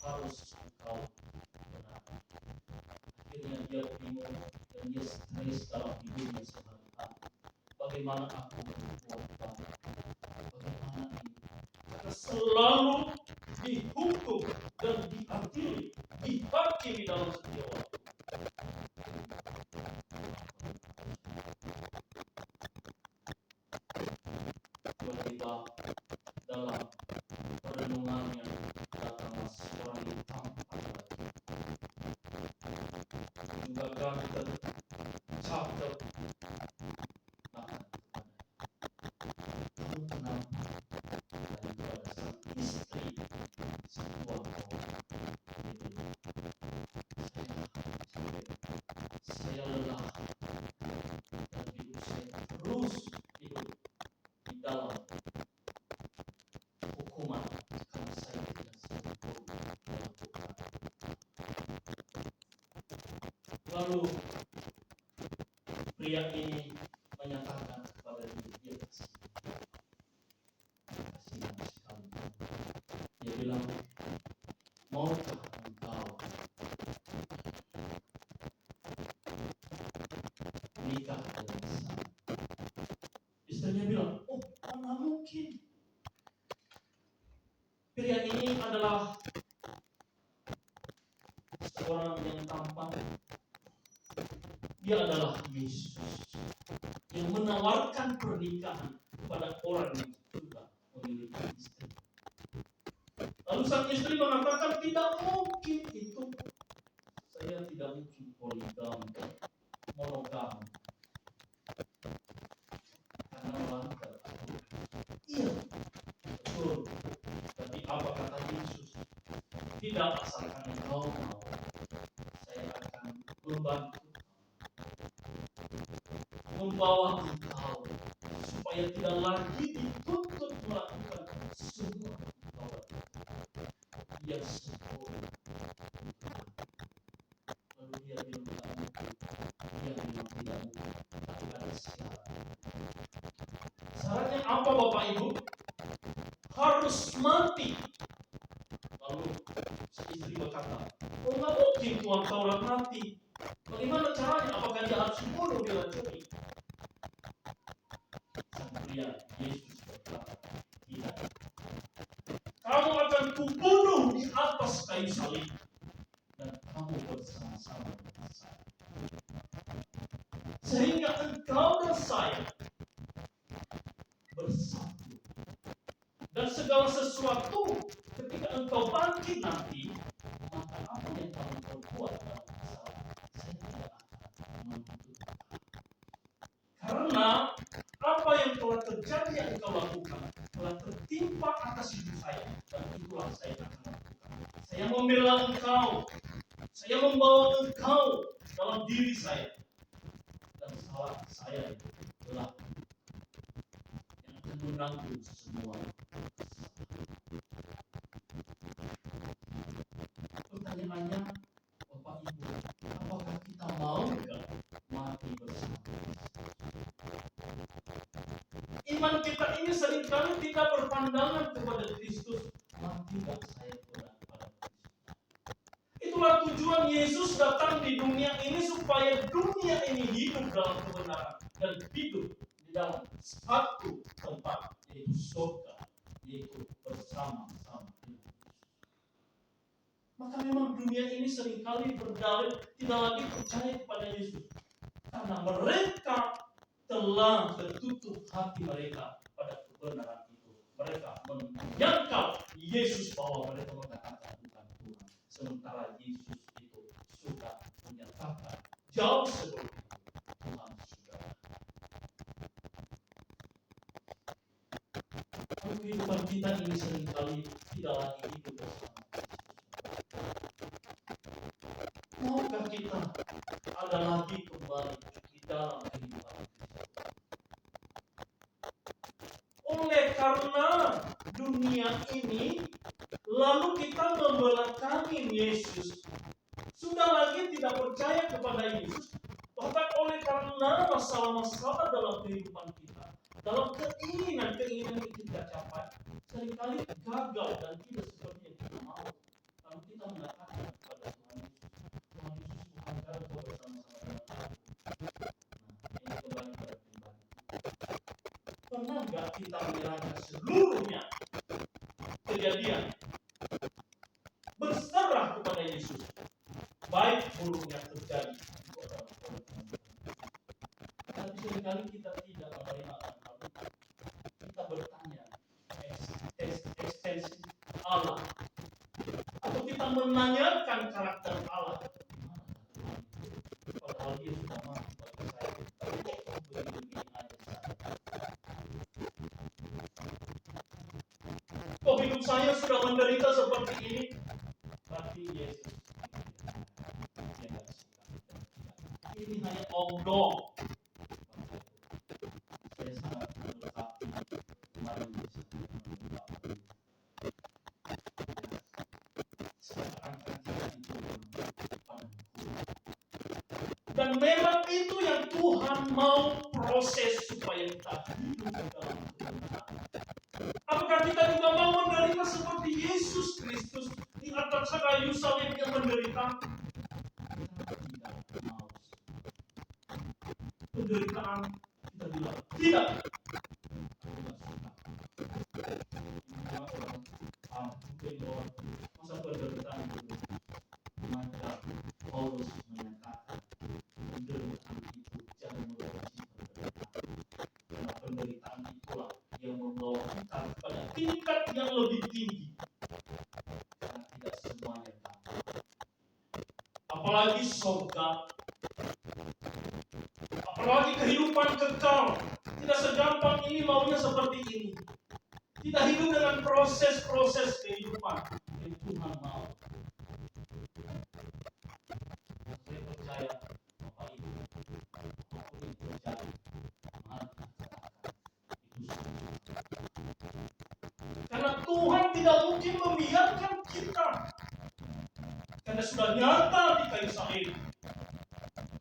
harus engkau benarkan. Akhirnya dia bingung dan dia stres dalam hidupnya sehari-hari. Bagaimana aku berbuat baik? Bagaimana ini? Karena selalu dihukum dan diadili, dihakimi dalam setiap waktu. Tiba-tiba dalam perenungannya datanglah seorang yang tampan lagi, juga ganteng, cakep, bahkan kamu kenapa daripada sang istri si Tuan Taurat? Saya lelah dan hidup saya terus hidup di dalam hukuman karena saya tidak sempurna melakukan. Lalu pria ini menyatakan kepada diri dia kasihan sekali. Dia bilang, maukah engkau nikah dengan saya? Istrinya bilang, oh mana mungkin. Pria ini adalah seorang yang tampan. Dia adalah Yesus yang menawarkan pernikahan kepada orang yang sudah memiliki istri. Lalu sang istri mengatakan, tidak mungkin itu. Saya tidak mungkin poligami, monogami. Karena melanggar aturan. Iya, betul. Tapi apa kata Yesus? Tidak asalkan engkau mau, saya akan membantu membawa engkau supaya tidak lagi dituntut melakukan semua Taurat yang sempurna. Lalu dia bilang tidak mungkin, dia bilang tidak mungkin, tapi ada syarat. Syaratnya apa Bapak Ibu? Harus mati Istri berkata, oh nggak mungkin Tuhan Taurat mati. Bagaimana caranya? Apakah dia harus dibunuh diracuni? Sang pria Yesus berkata, tidak. Kamu akan kubunuh di atas kayu salib dan kamu bersama-sama dengan saya. Sehingga engkau dan saya bersatu. Dan segala sesuatu ketika engkau bangkit nanti, maka apa yang kamu perbuat dalam kesalahan, saya tidak akan membunuh. Karena apa yang telah terjadi yang engkau lakukan telah tertimpa atas hidup saya, dan itulah saya akan lakukan. Saya membela engkau, saya membawa engkau dalam diri saya, dan salah saya adalah yang akan menanggung semua. Pertanyaannya, Bapak Ibu, apakah kita mau mati bersama? Iman kita ini seringkali tidak berpandangan kepada Kristus. Mati gak saya pada Kristus? Itulah tujuan Yesus datang di dunia ini, supaya dunia ini hidup dalam kebenaran dan hidup di dalam satu tempat, yaitu surga, yaitu bersama-sama. Maka memang dunia ini seringkali berdalih tidak lagi percaya kepada Yesus, karena mereka telah tertutup hati mereka pada kebenaran itu. Mereka menyangkal Yesus bahwa mereka mengatakan bukan Tuhan, sementara Yesus itu sudah menyatakan jauh sebelum itu Tuhan sudah. Kehidupan kita ini seringkali tidak lagi hidup bersama. Maukah kita ada lagi kembali di dalam kehidupan Kristus? Oleh karena dunia ini, lalu kita membelakangi Yesus, sudah lagi tidak percaya kepada Yesus, bahkan oleh karena masalah-masalah dalam kehidupan kita, dalam keinginan yang kita capai, seringkali gagal dan tidak seperti yang kita mau. Lalu kita mengatakan kepada Tuhan Yesus, Tuhan Yesus bukankah Engkau bersama-sama dengan aku? Nah, ini kembali pada pribadi. Pernah nggak kita menyerahkan seluruhnya kejadian, berserah kepada Yesus, baik buruknya terjadi dalam kehidupan kita? Tapi seringkali kita tidak menerima hal itu. Kita bertanya, eksistensi Allah, atau kita menanyakan karakter Allah. Padahal dia sudah mati bagi saya, tapi kok begini-begini aja saya? Kok hidup saya sudah menderita seperti ini? Tapi Yesus tidak suka. Ini hanya omong. Saya sangat berkati kemarin dan memang itu yang Tuhan mau proses supaya kita hidup dalam kebenaran. Apakah kita juga mau menderita seperti Yesus Kristus di atas kayu salib yang menderita? Kita tidak mau. Penderitaan kita bilang tidak. Masa penderitaan itu? Maka Paulus menyatakan penderitaan itu jangan mengasihi penderitaan, karena penderitaan itulah yang membawa kita pada tingkat yang lebih tinggi. Karena tidak semuanya gampang, apalagi surga, apalagi kehidupan kekal. Tidak segampang ini maunya seperti ini. Tidak hidup dengan proses-proses kehidupan yang Tuhan mau. Saya percaya Bapak Ibu, apapun yang terjadi, mari kita katakan itu sudah. Karena Tuhan tidak mungkin membiarkan kita. Karena sudah nyata di kayu salib,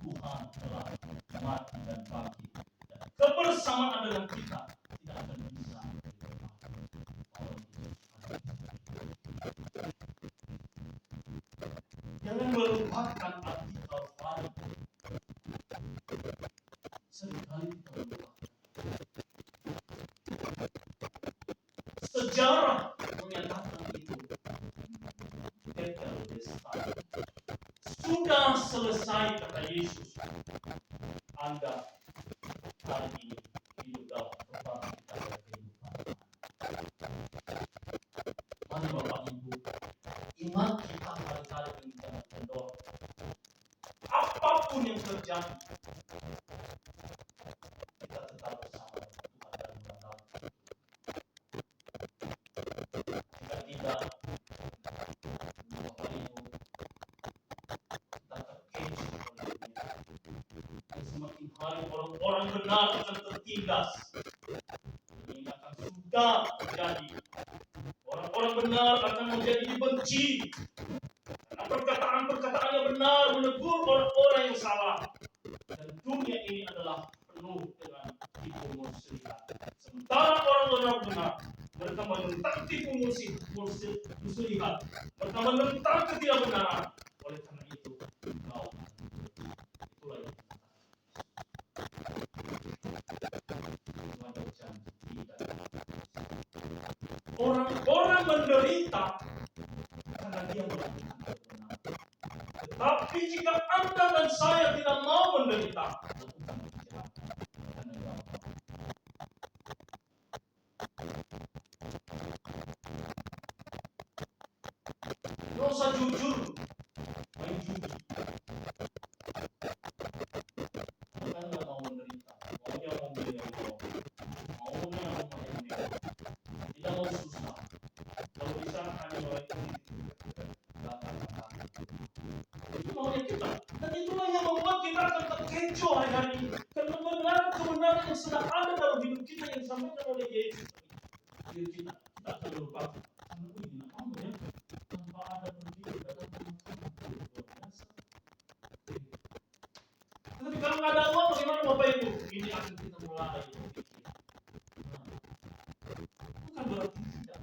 Tuhan telah mati dan bangkit. Dan kebersamaan dengan kita tidak akan bisa. melupakan arti Kalvari. Seringkali kita melupakan. Sejarah menyatakan itu. Tetelestai. Sudah selesai, kata Yesus. Anda hari ini hidup dalam kebangkitan dan kehidupan. Mari Bapak Ibu, iman kita hari-hari ini jangan kendor. Apapun yang terjadi, kita tetap bersama Tuhan dan mengandalkan. Jika tidak, Bapak Ibu, kita terkecoh oleh dunia. Dan semakin hari orang-orang benar akan tertindas. Ini akan sudah terjadi. Orang-orang benar akan menjadi dibenci. Karena perkataan-perkataan yang benar menegur orang-orang yang salah. Dan dunia ini adalah penuh dengan tipu muslihat. Sementara orang-orang benar, mereka menentang tipu muslihat. Mereka menentang ketidakbenaran. Oleh karena itu, kau itulah yang Tuhan berjanji tidak. Orang-orang menderita karena dia melakukan kebenaran. Tetapi jika Anda dan saya tidak mau menderita, lakukan kejahatan karena gampang. Tidak usah jujur, main judi. Anda nggak mau menderita, maunya mobil yang bawa, maunya rumah yang mewah, tidak mau susah. Kalau bisa hanya mereka itu maunya kita, dan itulah yang membuat kita akan terkecoh hari-hari ini. Karena kebenaran yang sudah ada dalam hidup kita yang disampaikan oleh Yesus. Hidup kita akan melupakan. Karena begini, kamu ya, tanpa ada pendidik datang ke Tuhan, luar biasa. Tapi kalau nggak ada uang, bagaimana Bapak Ibu? Ini akan kita mulai berpikir. Bukan berarti tidak.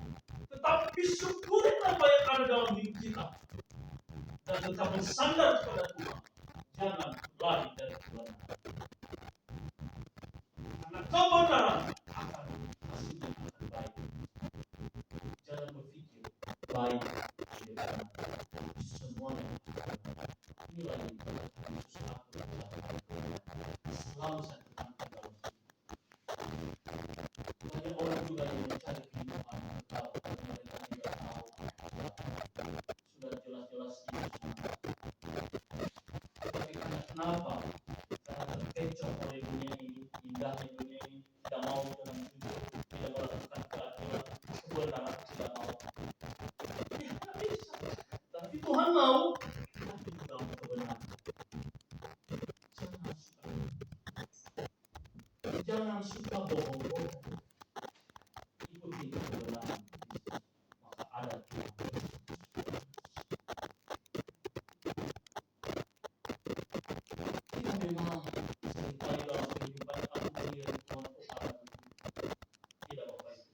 Tetapi syukuri apa yang ada dalam hidup kita. Dan tetap bersandar kepada Tuhan. Jangan lari dari kebenaran. Karena kebenaran akan hasilnya akan baik. Jangan berpikir baik di depan semuanya. Inilah yang Yesus aku selalu saya tekankan dalam hidup. Banyak orang juga yang mencari kehidupan atau mereka tidak tahu sudah jelas-jelas Yesus mana. Tapi kenapa? Karena terkecoh oleh dunia ini, indahnya dunia ini, tidak mau dengan jujur, tidak melakukan keadilan, kebenaran, tidak mau. Ya, tidak bisa. Tapi Tuhan mau, tapi juga mau kebenaran. Jangan suka bohong-bohong. Ikuti kebenaran Kristus, maka ada Tuhan. Kita memang seringkali dalam kehidupan aku melihat Tuhan ada tidak Bapak Ibu.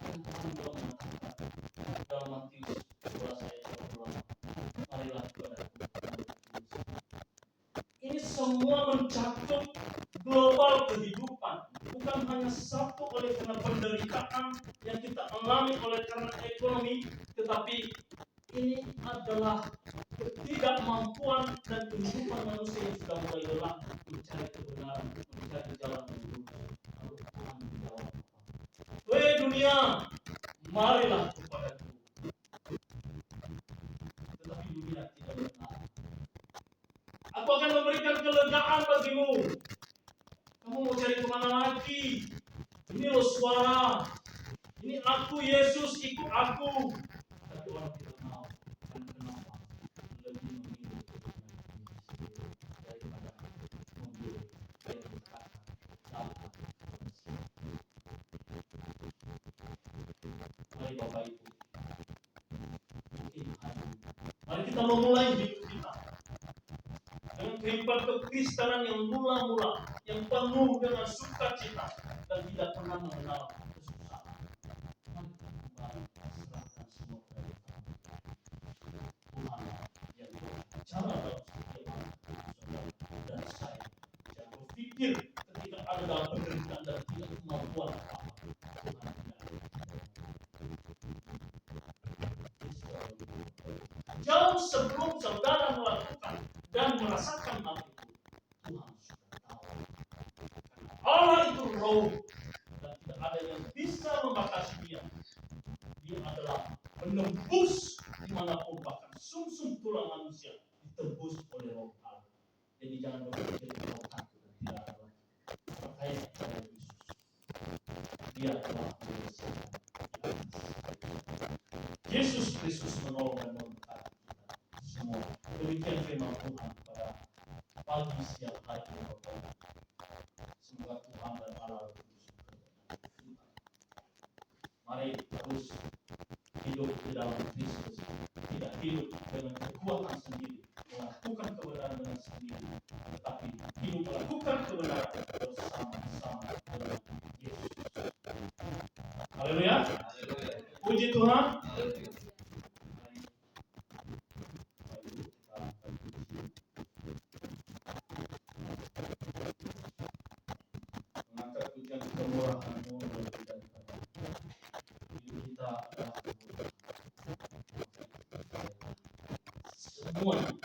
Dan Tuhan juga mengatakan dalam Matius 11 ayat 28, marilah kepadaku. Ini semua mencakup global kehidupan, bukan hanya satu oleh karena penderitaan yang kita alami oleh karena ekonomi, tetapi ini adalah ketidakmampuan dan kehidupan manusia yang sudah mulai lelah mencari kebenaran, mencari jalan yang lurus. Lalu Tuhan menjawab apa? Wahai dunia, marilah kepadaku. Tetapi dunia tidak benar. Aku akan memberikan kelegaan bagimu. Kamu mau cari kemana lagi? Ini loh suara. Ini aku, Yesus, ikut aku. Tapi orang tidak mau. Dan kenapa? Lebih memilih daripada memilih yang dikatakan dalam Mari Bapak Ibu, mari kita memulai hidup kita dengan kehidupan kekristenan yang mula-mula, yang penuh dengan sukacita dan tidak pernah mengenal kesusahan. Mari kita kembali serahkan semua kepada Tuhan. berbicara dalam setiap hari dan saya. Jangan berpikir ketika ada dalam penderitaan dan tidak kemampuan apa-apa. Tuhan tidak. Jauh sebelum saudara melakukan dan merasakan hal itu, Tuhan sudah tahu. Karena Allah itu roh dan tidak ada yang bisa membatasi dia. Dia adalah penembus dimanapun, bahkan sumsum tulang manusia ditembus oleh roh Allah. Jadi jangan berpikir roh hantu dan tidak ada lagi. Percaya kepada Yesus. Dia telah menyelesaikan di atas. Yesus Kristus menolong dan memberkati kita semua. Demikian firman Tuhan pada pagi siang hari ini. Semoga Tuhan dan Allah berkudus. Mari terus hidup di dalam Kristus, tidak hidup dengan kekuatan sendiri, melakukan kebenaran dengan sendiri, tetapi hidup melakukan kebenaran bersama-sama dengan Yesus. Haleluya. Puji Tuhan. Mengangkat pujian kemurahan-Mu dan hidup kita adalah semuanya.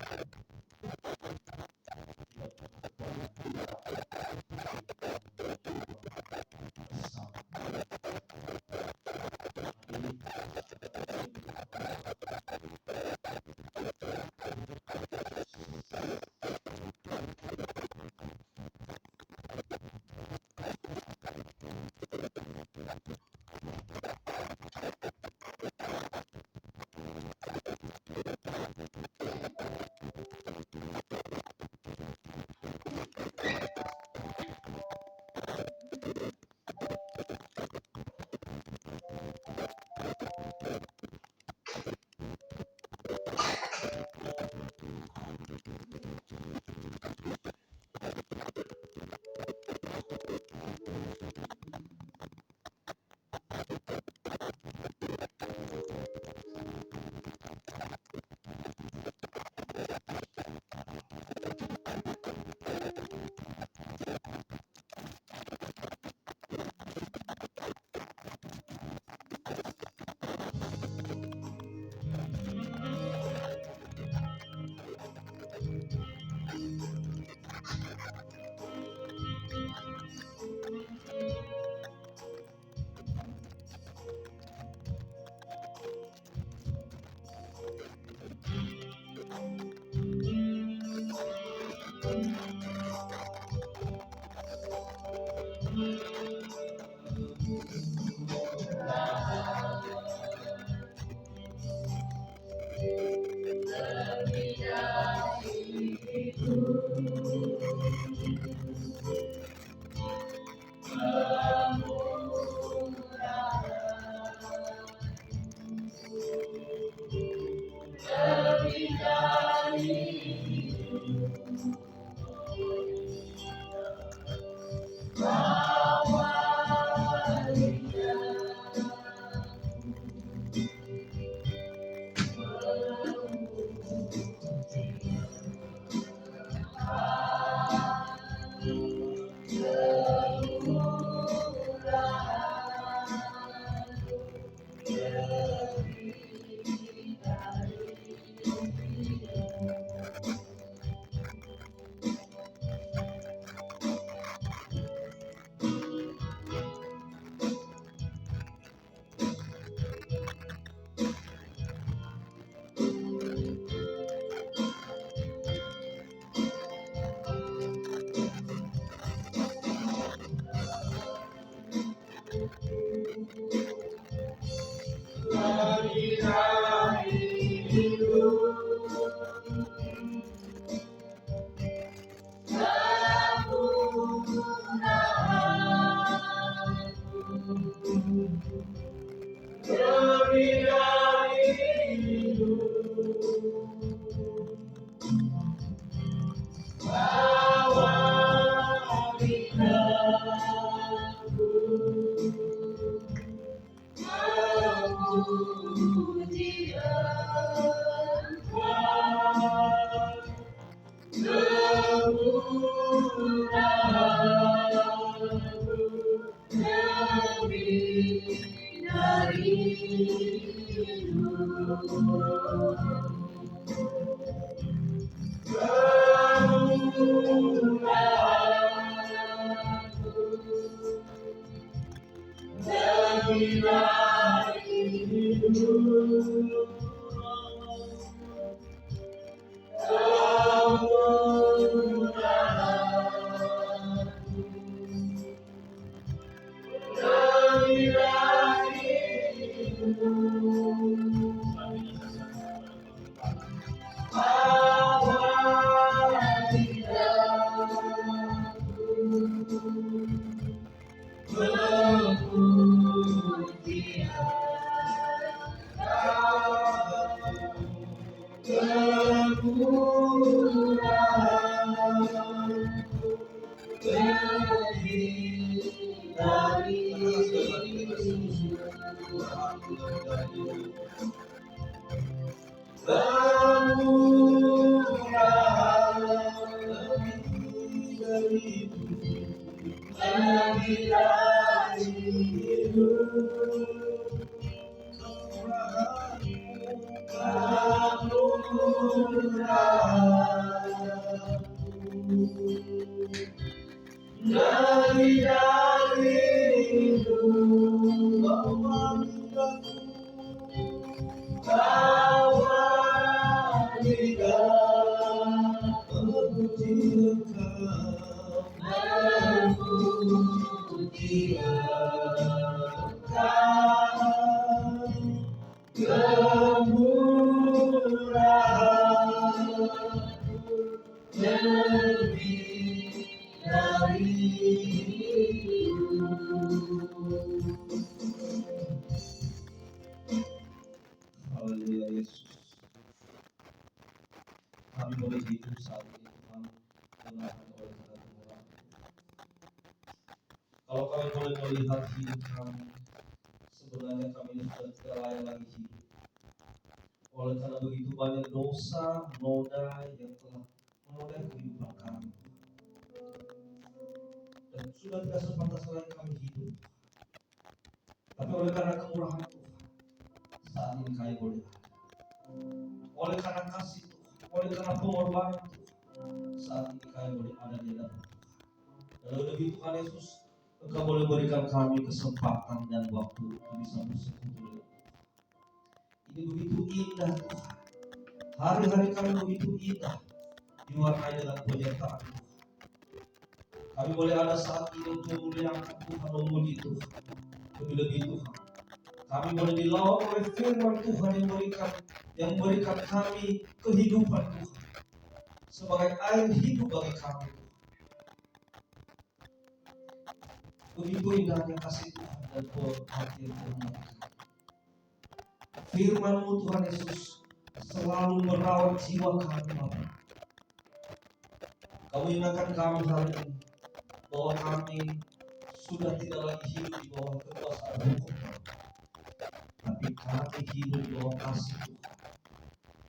Haleluya Yesus. Kami boleh hidup saat ini Tuhan digerakkan oleh Tuhan. Kalau kami boleh melihat hidup kami, sebenarnya kami sudah tidak layak lagi hidup. Oleh karena begitu banyak dosa, noda yang telah menodai kehidupan kami. Dan sudah tidak sepantas lagi kami hidup. Tapi oleh karena kemurahan Tuhan, saat ini kami boleh ada. Oleh karena kasih Tuhan, oleh karena pengorbanan Tuhan, saat ini kami boleh ada di hadapan Tuhan. Dan oleh begitu Tuhan Yesus, Engkau boleh berikan kami kesempatan dan waktu untuk bisa bersekutu dengan Tuhan. Ini begitu indah Tuhan. Hari-hari kami begitu indah, diwarnai dengan penyertaan Tuhan. Kami boleh ada saat ini untuk memuliakan Tuhan, memuji Tuhan. Lebih-lebih Tuhan, kami boleh dilawan oleh firman Tuhan yang memberikan kami kehidupan Tuhan sebagai air hidup bagi kami. Begitu indahnya kasih Tuhan dan perhatian Tuhan. Firman-Mu Tuhan Yesus selalu merawat jiwa kami, Bapa. Kau ingatkan kami hari ini bahwa kami sudah tidak lagi hidup di bawah kekuasaan hukum, tapi kami hidup di bawah kasih Tuhan.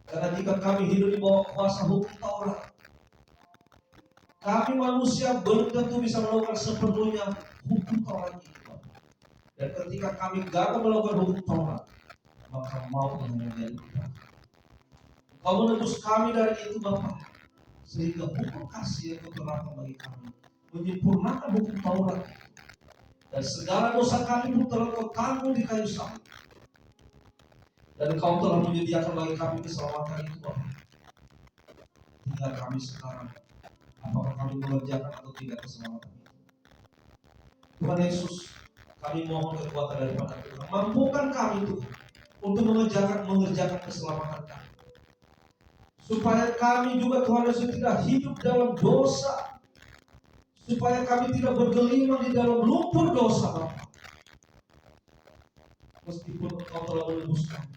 Karena jika kami hidup di bawah kuasa hukum Taurat, kami manusia belum tentu bisa melakukan sepenuhnya hukum Taurat itu. Dan ketika kami gagal melakukan hukum Taurat, maka maut yang menjadi kita. Kau menebus kami dari itu Bapa, sehingga hukum kasih yang Kau terapkan bagi kami menyempurnakan hukum Taurat. Dan segala dosa kami pun telah Kau tanggung di kayu salib. Dan Kau telah menyediakan bagi kami keselamatan itu Bapa. Tinggal kami sekarang, apakah kami mengerjakan atau tidak keselamatan itu. Tuhan Yesus, kami mohon kekuatan daripada Tuhan. Mampukan kami Tuhan untuk mengerjakan keselamatan kami. Supaya kami juga Tuhan Yesus tidak hidup dalam dosa. Supaya kami tidak bergelimang di dalam lumpur dosa Bapa. Meskipun Engkau telah menebus kami,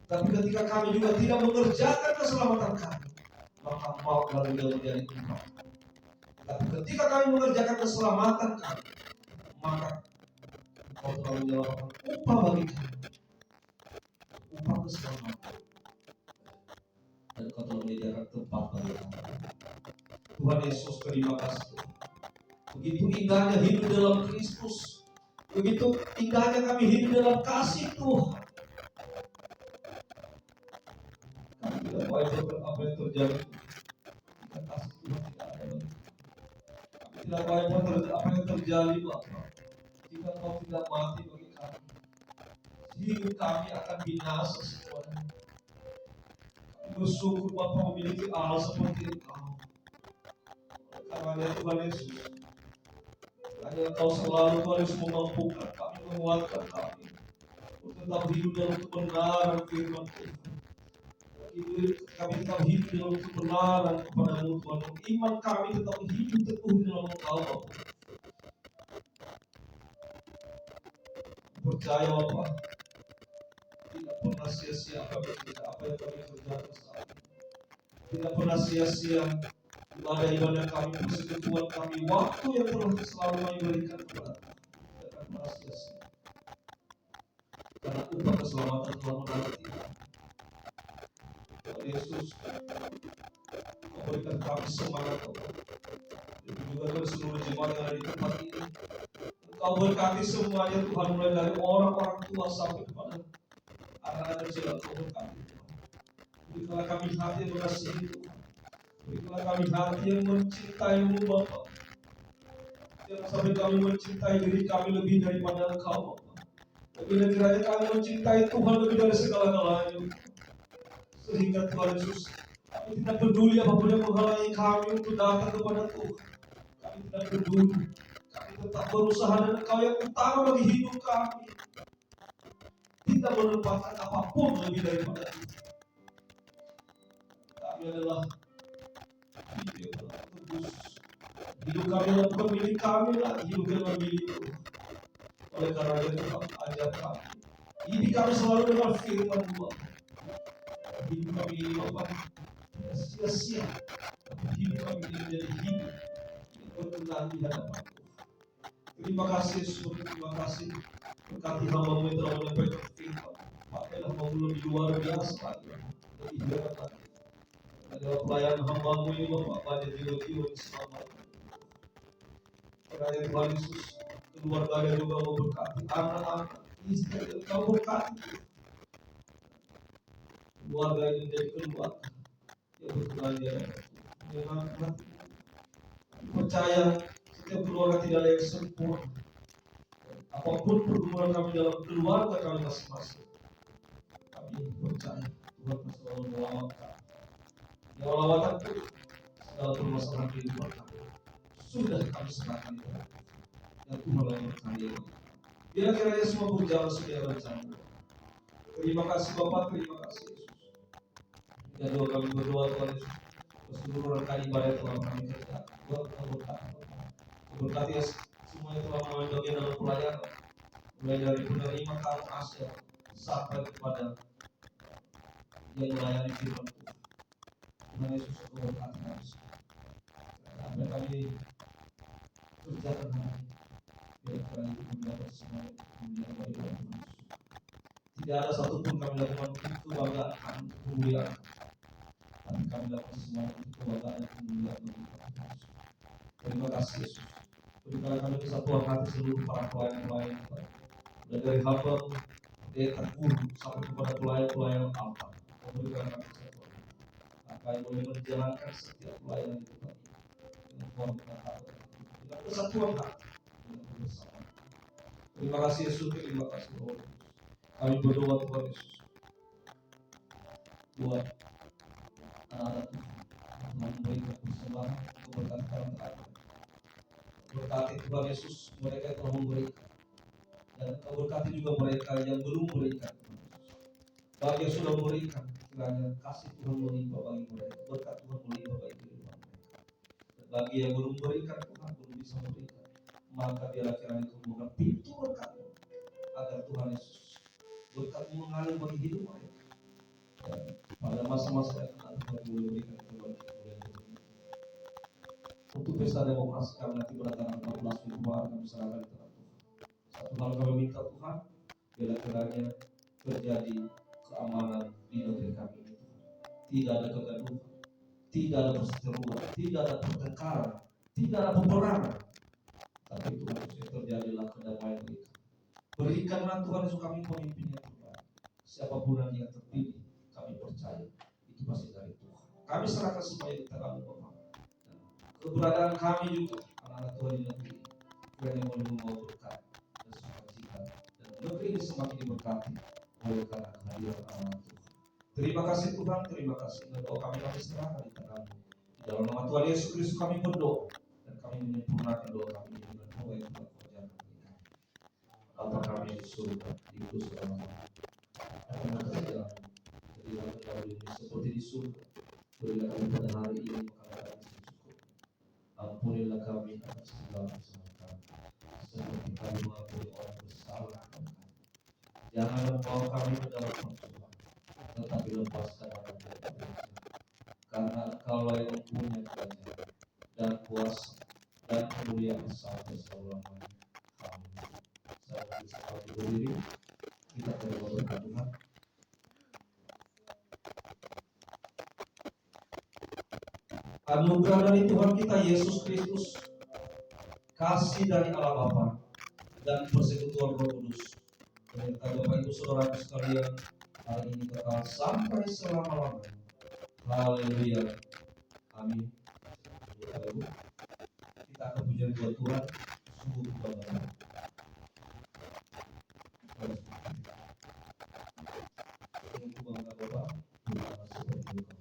tapi ketika kami juga tidak mengerjakan keselamatan kami, maka maut lalu menjadi upah. Tapi ketika kami mengerjakan keselamatan kami, maka Engkau telah menyediakan upah bagi kami, upah keselamatan. Dan Engkau telah menyediakan tempat bagi kami. Tuhan Yesus, terima kasih. Begitu indahnya hidup dalam Kristus. Begitu indahnya kami hidup dalam kasih Tuhan. Tidak baik apa yang terjadi. Kita kasih Tuhan tidak ada lagi. Tidak baik apa yang terjadi Bapak. Jika Kau tidak mati bagi kami, hidup kami akan binasa semuanya. Kami bersyukur Bapak memiliki Allah seperti Engkau. Karena Tuhan Yesus, hanya Engkau selalu Tuhan Yesus memampukan kami, menguatkan kami untuk tetap hidup dalam kebenaran firman Tuhan. Kami tetap hidup dalam kebenaran kepada-Mu Tuhan. Iman kami tetap hidup teguh dalam Engkau Bapak. Percaya Bapak, tidak pernah sia-sia apa yang kami kerjakan saat ini. Tidak pernah sia-sia ibadah kami, persekutuan kami, waktu yang telah selalu kami berikan kepada Tuhan. Tidak akan pernah sia-sia. Karena upah keselamatan Tuhan menanti. Tuhan Yesus, Kau berikan kami semangat Tuhan. Dan juga kepada seluruh jemaat yang ada di tempat ini. Kau berkati semuanya Tuhan, mulai dari orang-orang tua sampai kepada anak-anak kecil. Kau berkati Tuhan. Berikanlah kami hati yang mengasihi Tuhan. Berikanlah kami hati yang mencintai-Mu Bapa. Jangan sampai kami mencintai diri kami lebih daripada Engkau Bapa. Lebih dari kiranya kami mencintai Tuhan lebih dari segala-galanya. Sehingga Tuhan Yesus, kami tidak peduli apapun yang menghalangi kami untuk datang kepada Tuhan. Kami tidak peduli. Kami tetap berusaha dan Engkau yang utama bagi hidup kami. Tidak menempatkan apapun lebih daripada itu. Kami adalah hidup kami adalah bukan milik kami lagi, hidup adalah milik Tuhan. Oleh karena itu Tuhan ajar kami. Hidup kami selalu dengan firman Tuhan. Hidup kami ini Bapak sia-sia. Hidup kami ini menjadi hidup yang berkenan di hadapan Tuhan. Terima kasih Yesus, terima kasih. Berkati hamba-Mu yang telah menyampaikan firman. Pakailah hamba-Mu lebih luar biasa lagi, lebih hebat lagi. Adalah pelayan hamba-Mu ini Bapak, banyak jiwa-jiwa yang selamat. Kiranya Tuhan Yesus, keluarga juga mau berkati, anak-anak, istri yang Kau berkati. Keluarga ini menjadi keluarga yang berkenan di hadapan Tuhan. Percaya setiap keluarga tidak ada yang sempurna. Apapun pergumulan kami dalam keluarga kami masing-masing, kami percaya Tuhan selalu melawat kami. Yang lawatan itu segala permasalahan kehidupan kami sudah kami serahkan kepada Tuhan. Dan Tuhan yang berkarya. Bila kiranya semua berjalan sesuai rencana. Terima kasih Bapak, terima kasih Yesus. Dan doa kami berdoa Tuhan Yesus. Seluruh rekan ibadah telah kami kerjakan. Tuhan berkati semuanya telah mengambil bagian dalam pelayanan. Mulai dari penerima kaum Asia sampai kepada yang melayani firman Tuhan. Tuhan Yesus berkati kami. Apa yang kami kerjakan hari ini, biar kami mendapat semua yang baik dari Tuhan Yesus. Tidak ada satupun kami lakukan untuk kebanggaan, kemuliaan. Tapi kami lakukan semua untuk kebanggaan dan kemuliaan bagi Tuhan Yesus. Terima kasih Yesus. Berikanlah kami kesatuan hati seluruh para pelayan-pelayan Tuhan. Mulai dari hamba, pendeta, guru, sampai kepada pelayan-pelayan altar. Berikanlah kami kesatuan. Apa yang boleh menjalankan setiap pelayanan itu Tuhan. Dengan Tuhan kita harap. Dengan kesatuan hati. Dengan kebersamaan. Terima kasih Yesus. Terima kasih Tuhan Yesus. Kami berdoa Tuhan Yesus. Buat anak-anak Tuhan memberikan persembahan untuk berkat kami terakhir. Berkati Tuhan Yesus mereka yang telah memberikan. Dan Kau berkati juga mereka yang belum memberikan. Bagi yang sudah memberikan, kiranya kasih Tuhan melimpah bagi mereka. Berkat Tuhan melimpah bagi kehidupan mereka. Dan bagi yang belum memberikan, Tuhan belum bisa memberikan. Maka biarlah kiranya Kau membuka pintu berkat agar Tuhan Yesus berkat mengalir bagi hidup mereka. Dan pada masa-masa yang akan Tuhan boleh berikan kepada kita. Untuk pesta demokrasi kami nanti pada tanggal 14 Februari kami serahkan kepada Tuhan. Satu hal kami minta Tuhan, bila kiranya terjadi keamanan di negeri kami ini Tuhan. Tidak ada kegaduhan, tidak ada perseteruan, tidak ada pertengkaran, tidak ada peperangan. Tapi Tuhan Yesus terjadilah kedamaian bagi kami. Berikanlah Tuhan Yesus kami pemimpin yang terbaik. Siapapun yang terpilih, kami percaya itu pasti Kami serahkan semuanya di tangan Bapak. Keberadaan kami juga anak-anak Tuhan di negeri ini, kiranya membawa berkat dan sukacita, dan negeri ini semakin diberkati oleh karena kehadiran anak Tuhan. Terima kasih Tuhan, terima kasih. Doa kami serahkan di tangan-Mu. Di dalam nama Tuhan Yesus Kristus kami berdoa, dan kami menyempurnakan doa kami ini dengan doa yang Tuhan kerjakan bagi kami. Bapa kami di surga, dikuduskan namamu. Nama kerajaan, jadilah kami seperti di surga. Berilah kami pada hari ini makanan kami secukupnya. Ampunilah kami atas segala kesalahan kami, seperti kami mengampuni orang bersalah kepada kami. Jangan membawa kami ke dalam pencobaan, tetapi lepaskan kami dari dosa. Karena Engkaulah yang mempunyai kerajaan dan kuasa dan kemuliaan sampai selama-lamanya. Amin. Saat kita berdiri, kita berdoa Tuhan. Anugerah dari Tuhan kita Yesus Kristus, kasih dari Allah Bapa, dan persekutuan Roh Kudus menyertai Bapak Ibu Saudara sekalian hari ini kekal sampai selama-lamanya. Haleluya. Amin. Bapak Ibu, kita akan pujian buat Tuhan sungguh berbangga. Sungguh bangga Bapak, berbangga seperti itu.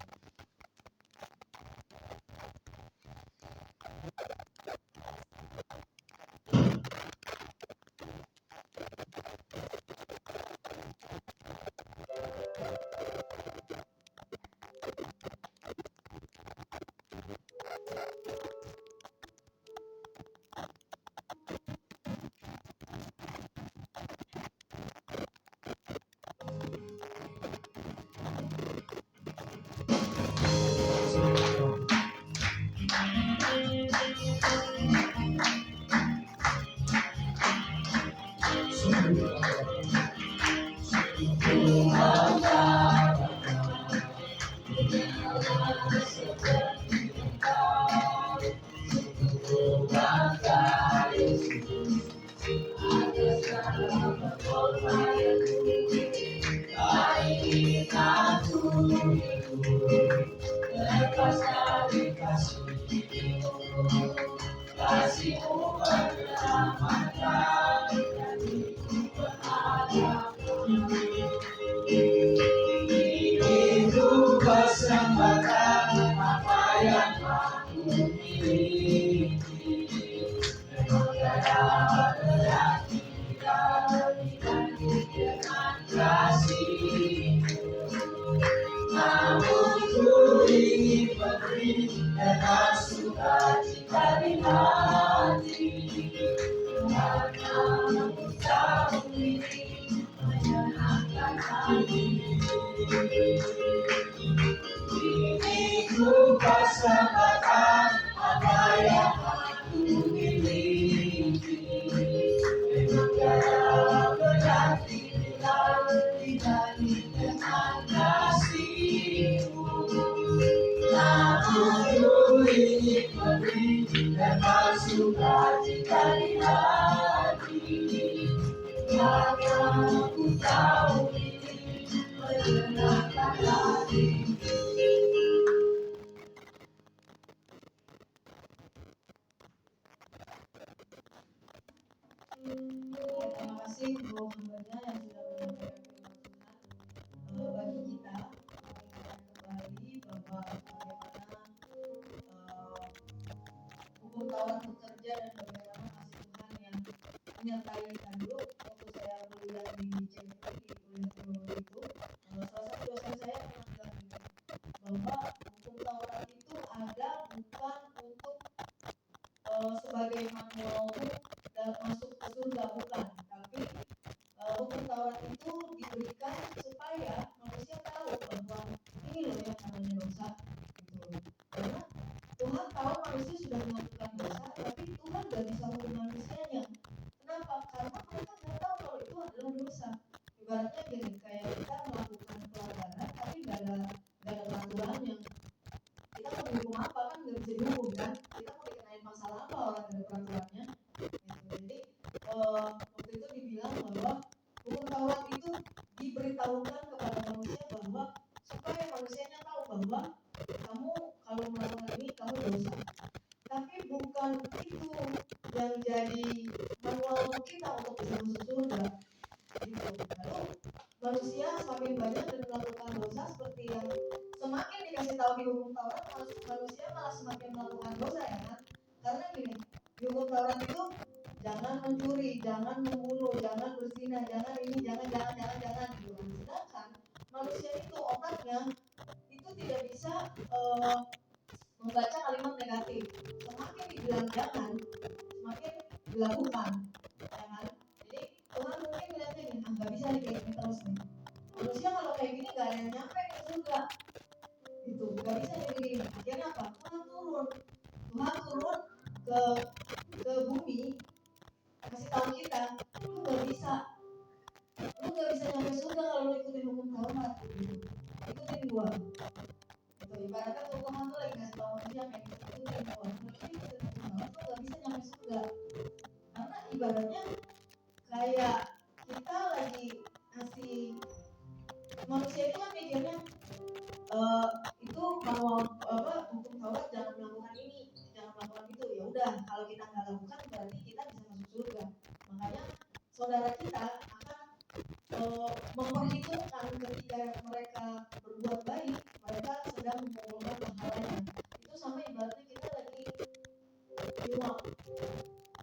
Terima kasih untuk hambanya yang sudah menyampaikan firman Tuhan bagi kita kembali bahwa bagaimana hukum Taurat bekerja dan bagaimana kasih Tuhan yang menyertai kita dulu. Waktu saya kuliah di CMP di kuliah teologi itu, salah satu dosen saya pernah bilang bahwa hukum Taurat itu ada bukan untuk sebagai manual dan masuk ke surga, bukan, tapi hukum Taurat itu diberikan supaya manusia tahu bahwa ini loh yang namanya dosa gitu. Karena Tuhan tahu manusia sudah melakukan dosa, tapi Tuhan gak bisa hukum manusianya. Kenapa? Karena mereka gak tahu kalau itu adalah dosa. Ibaratnya gini, kayak kita melakukan pelanggaran tapi gak ada peraturannya. Kita mau dihukum apa kan gak bisa dihukum kan? Kita mau dikenain masalah apa orang ada peraturannya? Jadi waktu itu dibilang bahwa hukum Taurat itu diberitahukan kepada manusia bahwa supaya manusianya tahu bahwa kamu dosa. Tapi bukan itu yang jadi manual kita untuk bisa masuk surga. Gitu. Lalu manusia semakin banyak dan melakukan dosa seperti yang semakin dikasih tahu di hukum Taurat, manusia malah semakin melakukan dosa ya kan? Karena gini, di hukum Taurat itu jangan mencuri, jangan membunuh, jangan berzina, jangan ini, jangan gitu kan. Sedangkan manusia itu otaknya itu tidak bisa membaca kalimat negatif. Semakin dibilang jangan, semakin dilakukan, ya kan? Jadi Tuhan mungkin melihatnya gini, nggak bisa nih kayak gini terus nih. Manusia kalau kayak gini nggak ada yang nyampe ke surga, gitu, nggak bisa kayak gini. Akhirnya apa? Tuhan turun ke bumi, kasih tahu kita, lu nggak bisa nyampe surga kalau lu ikutin hukum Taurat, gitu. Ikutin gua. Gitu. Ibaratnya Tuhan tuh lagi ngasih tahu manusia kayak gitu, ikutin gua. Manusia ikutin hukum Taurat tuh nggak bisa nyampe surga. Karena ibaratnya kayak kita lagi ngasih, manusia itu kan mikirnya itu mau hukum Taurat jangan melakukan ini, jangan melakukan itu. Ya udah, kalau kita nggak lakukan berarti kita bisa masuk surga. Makanya saudara kita akan memperhitungkan ketika mereka berbuat baik, mereka sedang mengumpulkan pahalanya. Itu sama ibaratnya kita lagi nyuap,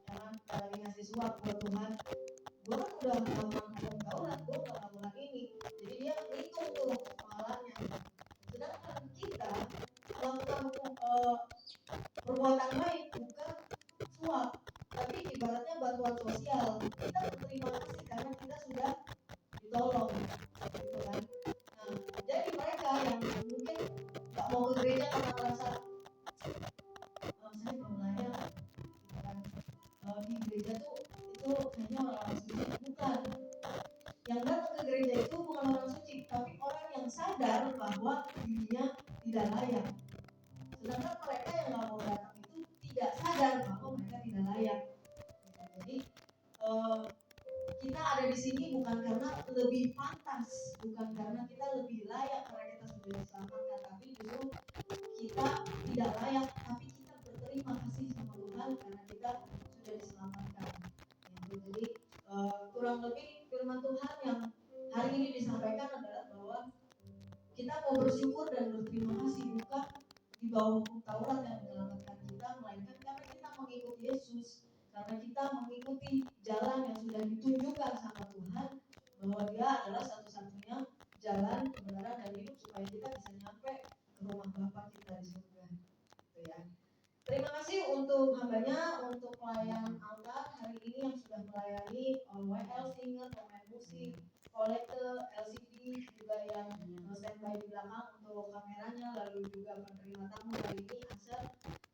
jangan lagi ngasih suap buat Tuhan. Gue kan udah melakukan hukum Taurat, gue nggak melakukan ini, jadi dia ngitung tuh pahalanya. Sedangkan kita melakukan perbuatan baik bukan suap, tapi ibaratnya bantuan sosial. Kita berterima kasih karena kita sudah ditolong, gitu kan. Nah, jadi mereka yang mungkin nggak mau ke gereja karena merasa saya belum layak, gitu kan. Di gereja tuh itu kayaknya orang suci, bukan. Yang datang ke gereja itu bukan orang suci, tapi orang yang sadar bahwa dirinya tidak layak. Sedangkan mereka yang nggak mau datang itu tidak sadar bahwa mereka tidak layak. Jadi kita ada di sini bukan karena lebih pantas, bukan karena kita lebih layak karena kita sudah diselamatkan, tapi justru kita tidak layak, tapi kita berterima kasih sama Tuhan karena kita sudah diselamatkan. Jadi kurang lebih firman Tuhan yang hari ini disampaikan adalah bahwa kita mau bersyukur dan berterima kasih bukan di bawah hukum Taurat yang menyelamatkan kita, melainkan karena kita mengikuti Yesus, karena kita mengikuti jalan yang sudah ditunjukkan sama Tuhan, bahwa Dia adalah satu-satunya jalan, kebenaran dan hidup supaya kita bisa nyampe ke rumah Bapa kita di surga. Gitu ya. Terima kasih untuk hambanya, untuk pelayan altar hari ini yang sudah melayani WL singer, pemain musik, kolektor, LCD, juga yang standby di belakang untuk kameranya, lalu juga penerima tamu hari ini, Asep.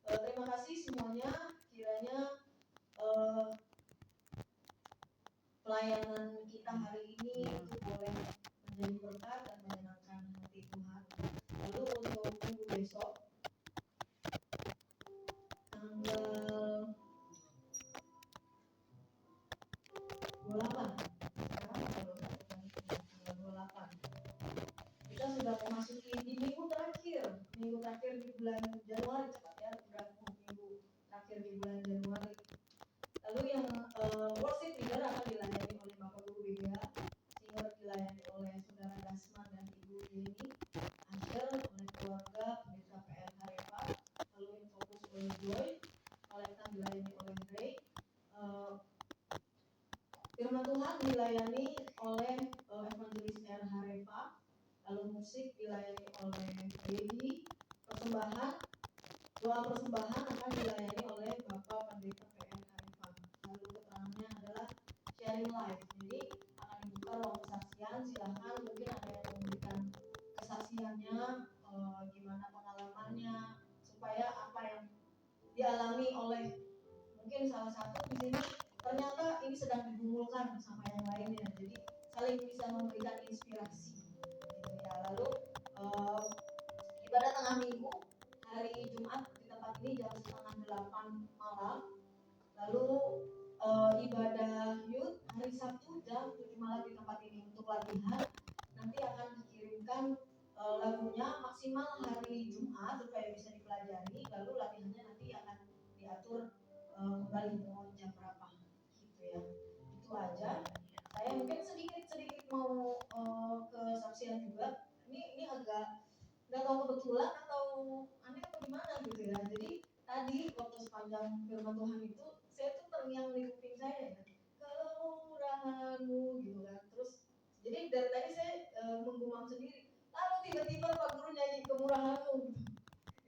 Terima kasih semuanya, kiranya pelayanan kita hari ini itu boleh menjadi berkat dan menyenangkan hati Tuhan. Lalu untuk minggu besok tanggal 28, sekarang tanggal 28, kita sudah memasuki di minggu terakhir di bulan Januari, cepat ya, udah minggu terakhir di bulan Januari. Lalu yang worship leader akan dilayani oleh Bapak Guru BGA, singer dilayani oleh Saudara Dasman dan Ibu Yeni, Asher oleh keluarga Pendeta PL Harepa, lalu yang fokus oleh Joy, kolektan dilayani oleh Ray, firman Tuhan dilayani oleh Evangelis R. Harepa, lalu musik dilayani oleh Baby, doa persembahan akan dilayani oleh Bapak Pendeta PL Harepa. Lalu keterangannya adalah sharing live, jadi akan dibuka ruang kesaksian, silahkan mungkin ada yang memberikan kesaksiannya, gimana pengalamannya, supaya apa yang dialami oleh mungkin salah satu di sini ternyata ini sedang digumulkan sama yang lainnya, jadi saling bisa memberikan inspirasi, gitu ya. Lalu ibadah tengah minggu hari Jumat di tempat ini jam 7:30 malam. Lalu ibadah youth hari Sabtu jam 7 malam di tempat ini untuk latihan. Nanti akan dikirimkan lagunya maksimal hari Jumat supaya bisa dipelajari, lalu latihannya nanti akan diatur kembali mau jam berapa gitu ya. Itu aja. Saya mungkin sedikit mau kesaksian juga. Ini agak nggak tahu kebetulan atau aneh atau gimana gitu ya. Jadi tadi waktu sepanjang firman Tuhan itu saya tuh terngiang di kuping saya ya, kemurahan-Mu gitu kan. Terus jadi dari tadi saya menggumam sendiri. Lalu tiba-tiba Pak Guru nyanyi kemurahan-Mu gitu.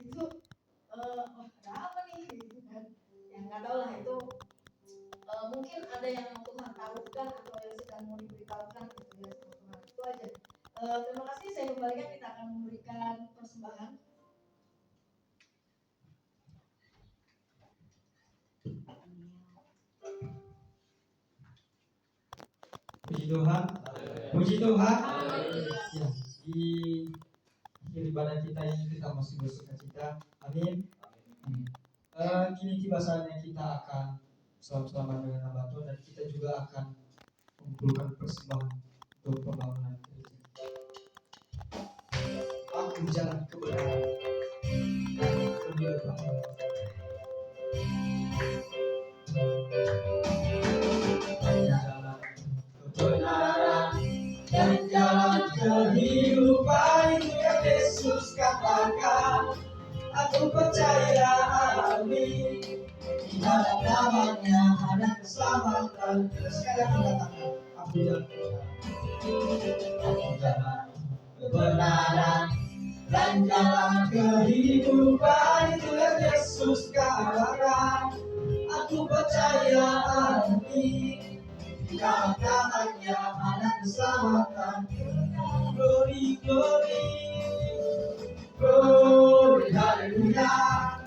Itu wah ada apa nih gitu kan. Ya nggak tahu lah itu mungkin ada yang Tuhan tahukan atau yang sedang mau diberitahukan gitu ya sama Tuhan. Itu aja. Terima kasih, saya kembalikan, kita akan memberikan persembahan. Puji Tuhan, puji Tuhan. Ya, di akhir ibadah kita ini kita masih bersukacita. Amin. Kini tiba saatnya kita akan selamat-selamat dengan nama Tuhan, dan kita juga akan mengumpulkan persembahan untuk pembangunan gereja. Aku jalan kebenaran dan kebenaran. Jalan kebenaran dan jalan kehidupan, itu yang Yesus katakan. Aku percaya, amin. Di dalam namanya ada keselamatan. Sekarang kita katakan, aku jalan kebenaran. Aku jalan kebenaran dan jalan kehidupan, itu yang Yesus katakan. Aku percaya, amin. Di dalam namanya ada keselamatan. Glory, glory, glory, hallelujah.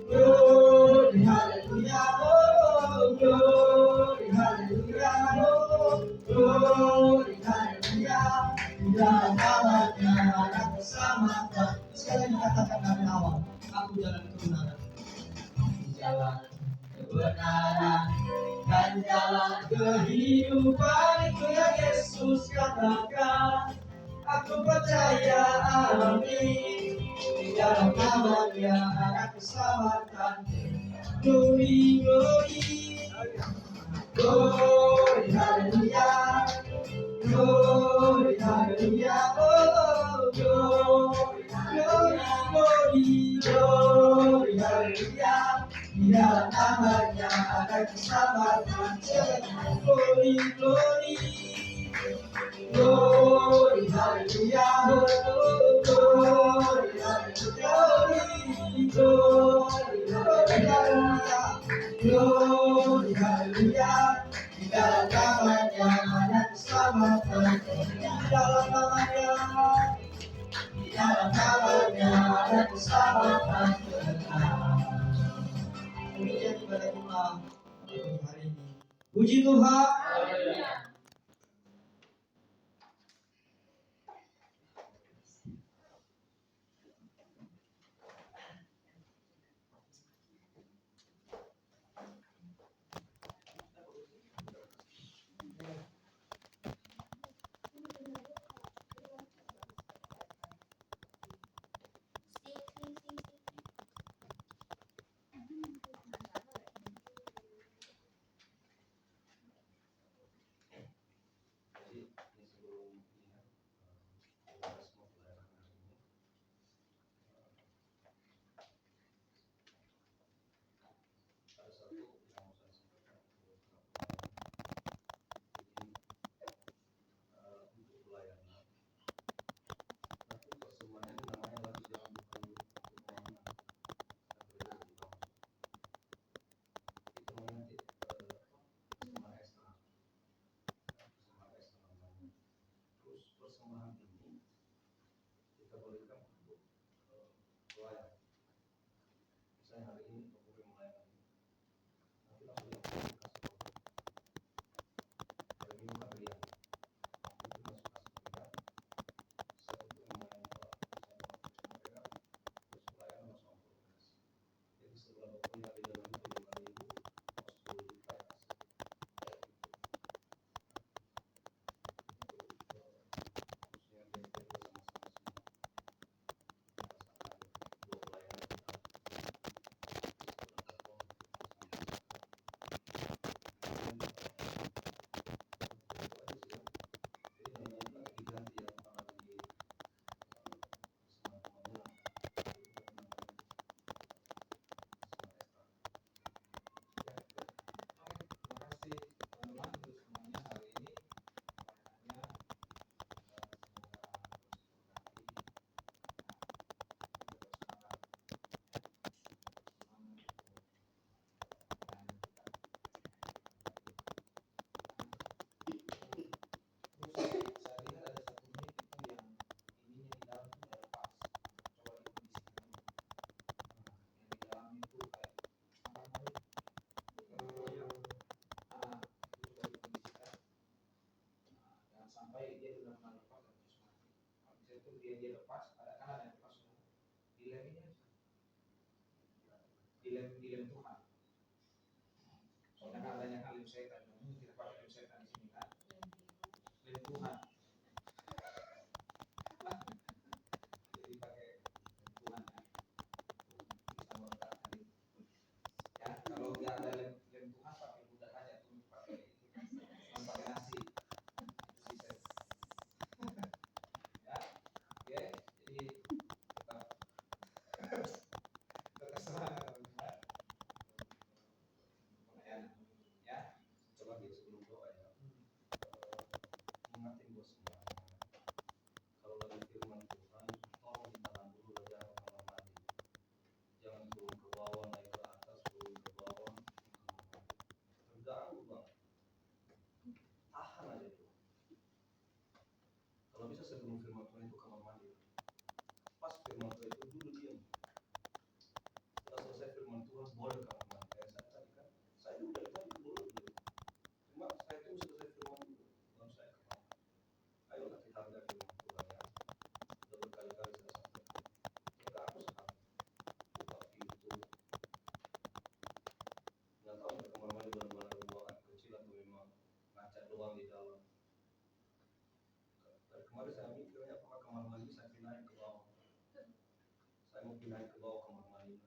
Glory, hallelujah, oh, glory, hallelujah, oh, glory, hallelujah. Di dalam namanya ada keselamatan. Sekali dikatakan dari awal, aku jalan kebenaran. Aku jalan kebenaran dan jalan kehidupan, itu yang Yesus katakan. Aku percaya, amin. Di dalam namanya ada keselamatan. Glory, glory, glory, hallelujah. Glory, hallelujah, oh, glory, glory, glory, glory, hallelujah. Di dalam namanya ada keselamatan. Glory, glory, glory, hallelujah, oh, glory, hallelujah, glory, glory, hallelujah, glory, hallelujah. Di dalam namanya ada keselamatan. Di dalam namanya, di dalam namanya ada keselamatan. Demikian ibadah kita pada hari ini. Puji Tuhan. di lem Tuhan. Soalnya kan adanya kan lem setan, namun tidak pakai lem setan di sini kan. Lem Tuhan. Jadi pakai lem Tuhan ya. Bisa meletakkan itu. Ya, kalau nggak ada lem Tuhan pakai budak aja tuh pakai nasi. Itu sisa. Ya, oke. Jadi terkesan pelayanan ya. Coba gitu sebelum doa ya. Ingatin buat semuanya. Kalau lagi firman Tuhan, tolong ditahan dulu lah, jangan kamar mandi. Jangan turun ke bawah, naik ke atas, turun ke bawah, terganggu banget. Tahan aja dulu. Kalau bisa sebelum firman Tuhan itu kamar mandi. Pas firman Tuhan itu dulu diam. Setelah selesai firman Tuhan boleh kamar mandi. Kayak saya tadi kan, saya dulu dari tadi dulu. Cuma saya tunggu selesai firman dulu, baru saya ke kamar. Ayolah kita hargai firman Tuhan ya. Sudah berkali-kali saya sampaikan. Jika aku sekarang buka pintu, nggak tahu ke kamar mandi benar-benar ruangan kecil atau memang ngaca doang di dalam. Dari kemarin saya mikirnya apakah kamar mandi saya pindahin ke bawah. Saya mau pindahin ke bawah kamar mandi,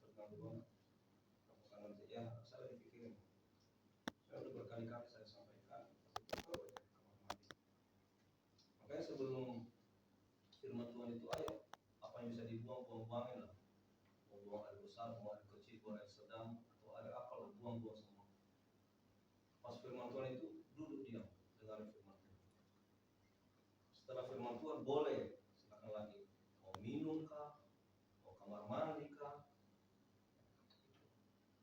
terganggu banget. Apakah nanti ya saya lagi pikirin. Saya udah berkali-kali saya sampaikan, tapi kalau aja ke kamar mandi. Makanya sebelum firman Tuhan itu, ayo apa yang bisa dibuang, buang-buangin lah. Buang air besar, buang air kecil, buang air sedang, atau air apa lah, buang-buang semua. Pas firman Tuhan itu duduk diam dengar firman Tuhan. Setelah firman Tuhan boleh silakan lagi mau minum kah, mau kamar mandi kah.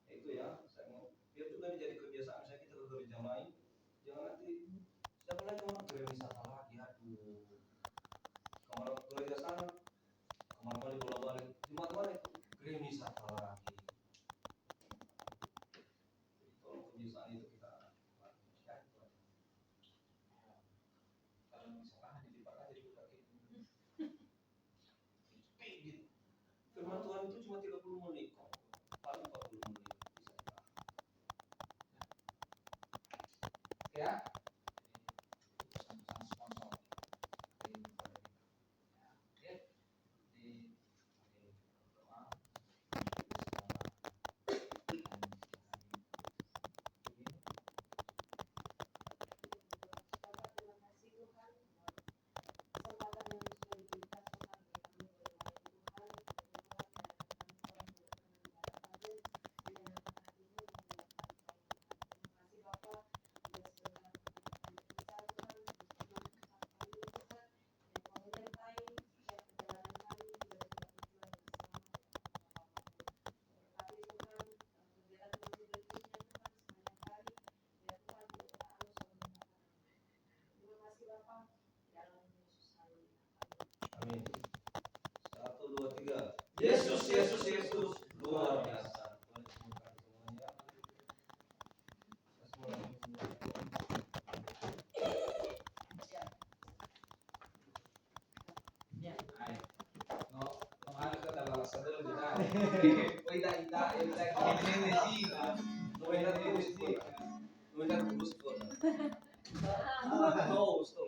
Itu ya, saya mau biar juga ini jadi kebiasaan saya, kita ke gereja lain jangan nanti siapa lagi orang gereja wisata lagi, aduh kamar gereja sana kamar mandi bolak-balik, Jumat mana itu gereja wisata lagi. Jadi tolong kebiasaan itu kita lakukan ya, itu aja. Kalau misalkan hanya dipakai aja dibuka gitu. Gitu. Firman Tuhan itu cuma 30 menit kok, paling 40 menit bisa ditahan. Ya. Jadi pesan-pesan sponsor dari kepada kita. Ya, oke. Jadi mari berdoa. Amin. 1, 2, 3. Yesus, Yesus, Yesus, luar biasa. Boleh semuanya semuanya. Ay, no, no ano ka talaga sa dalo din ay. Wait, No, stop.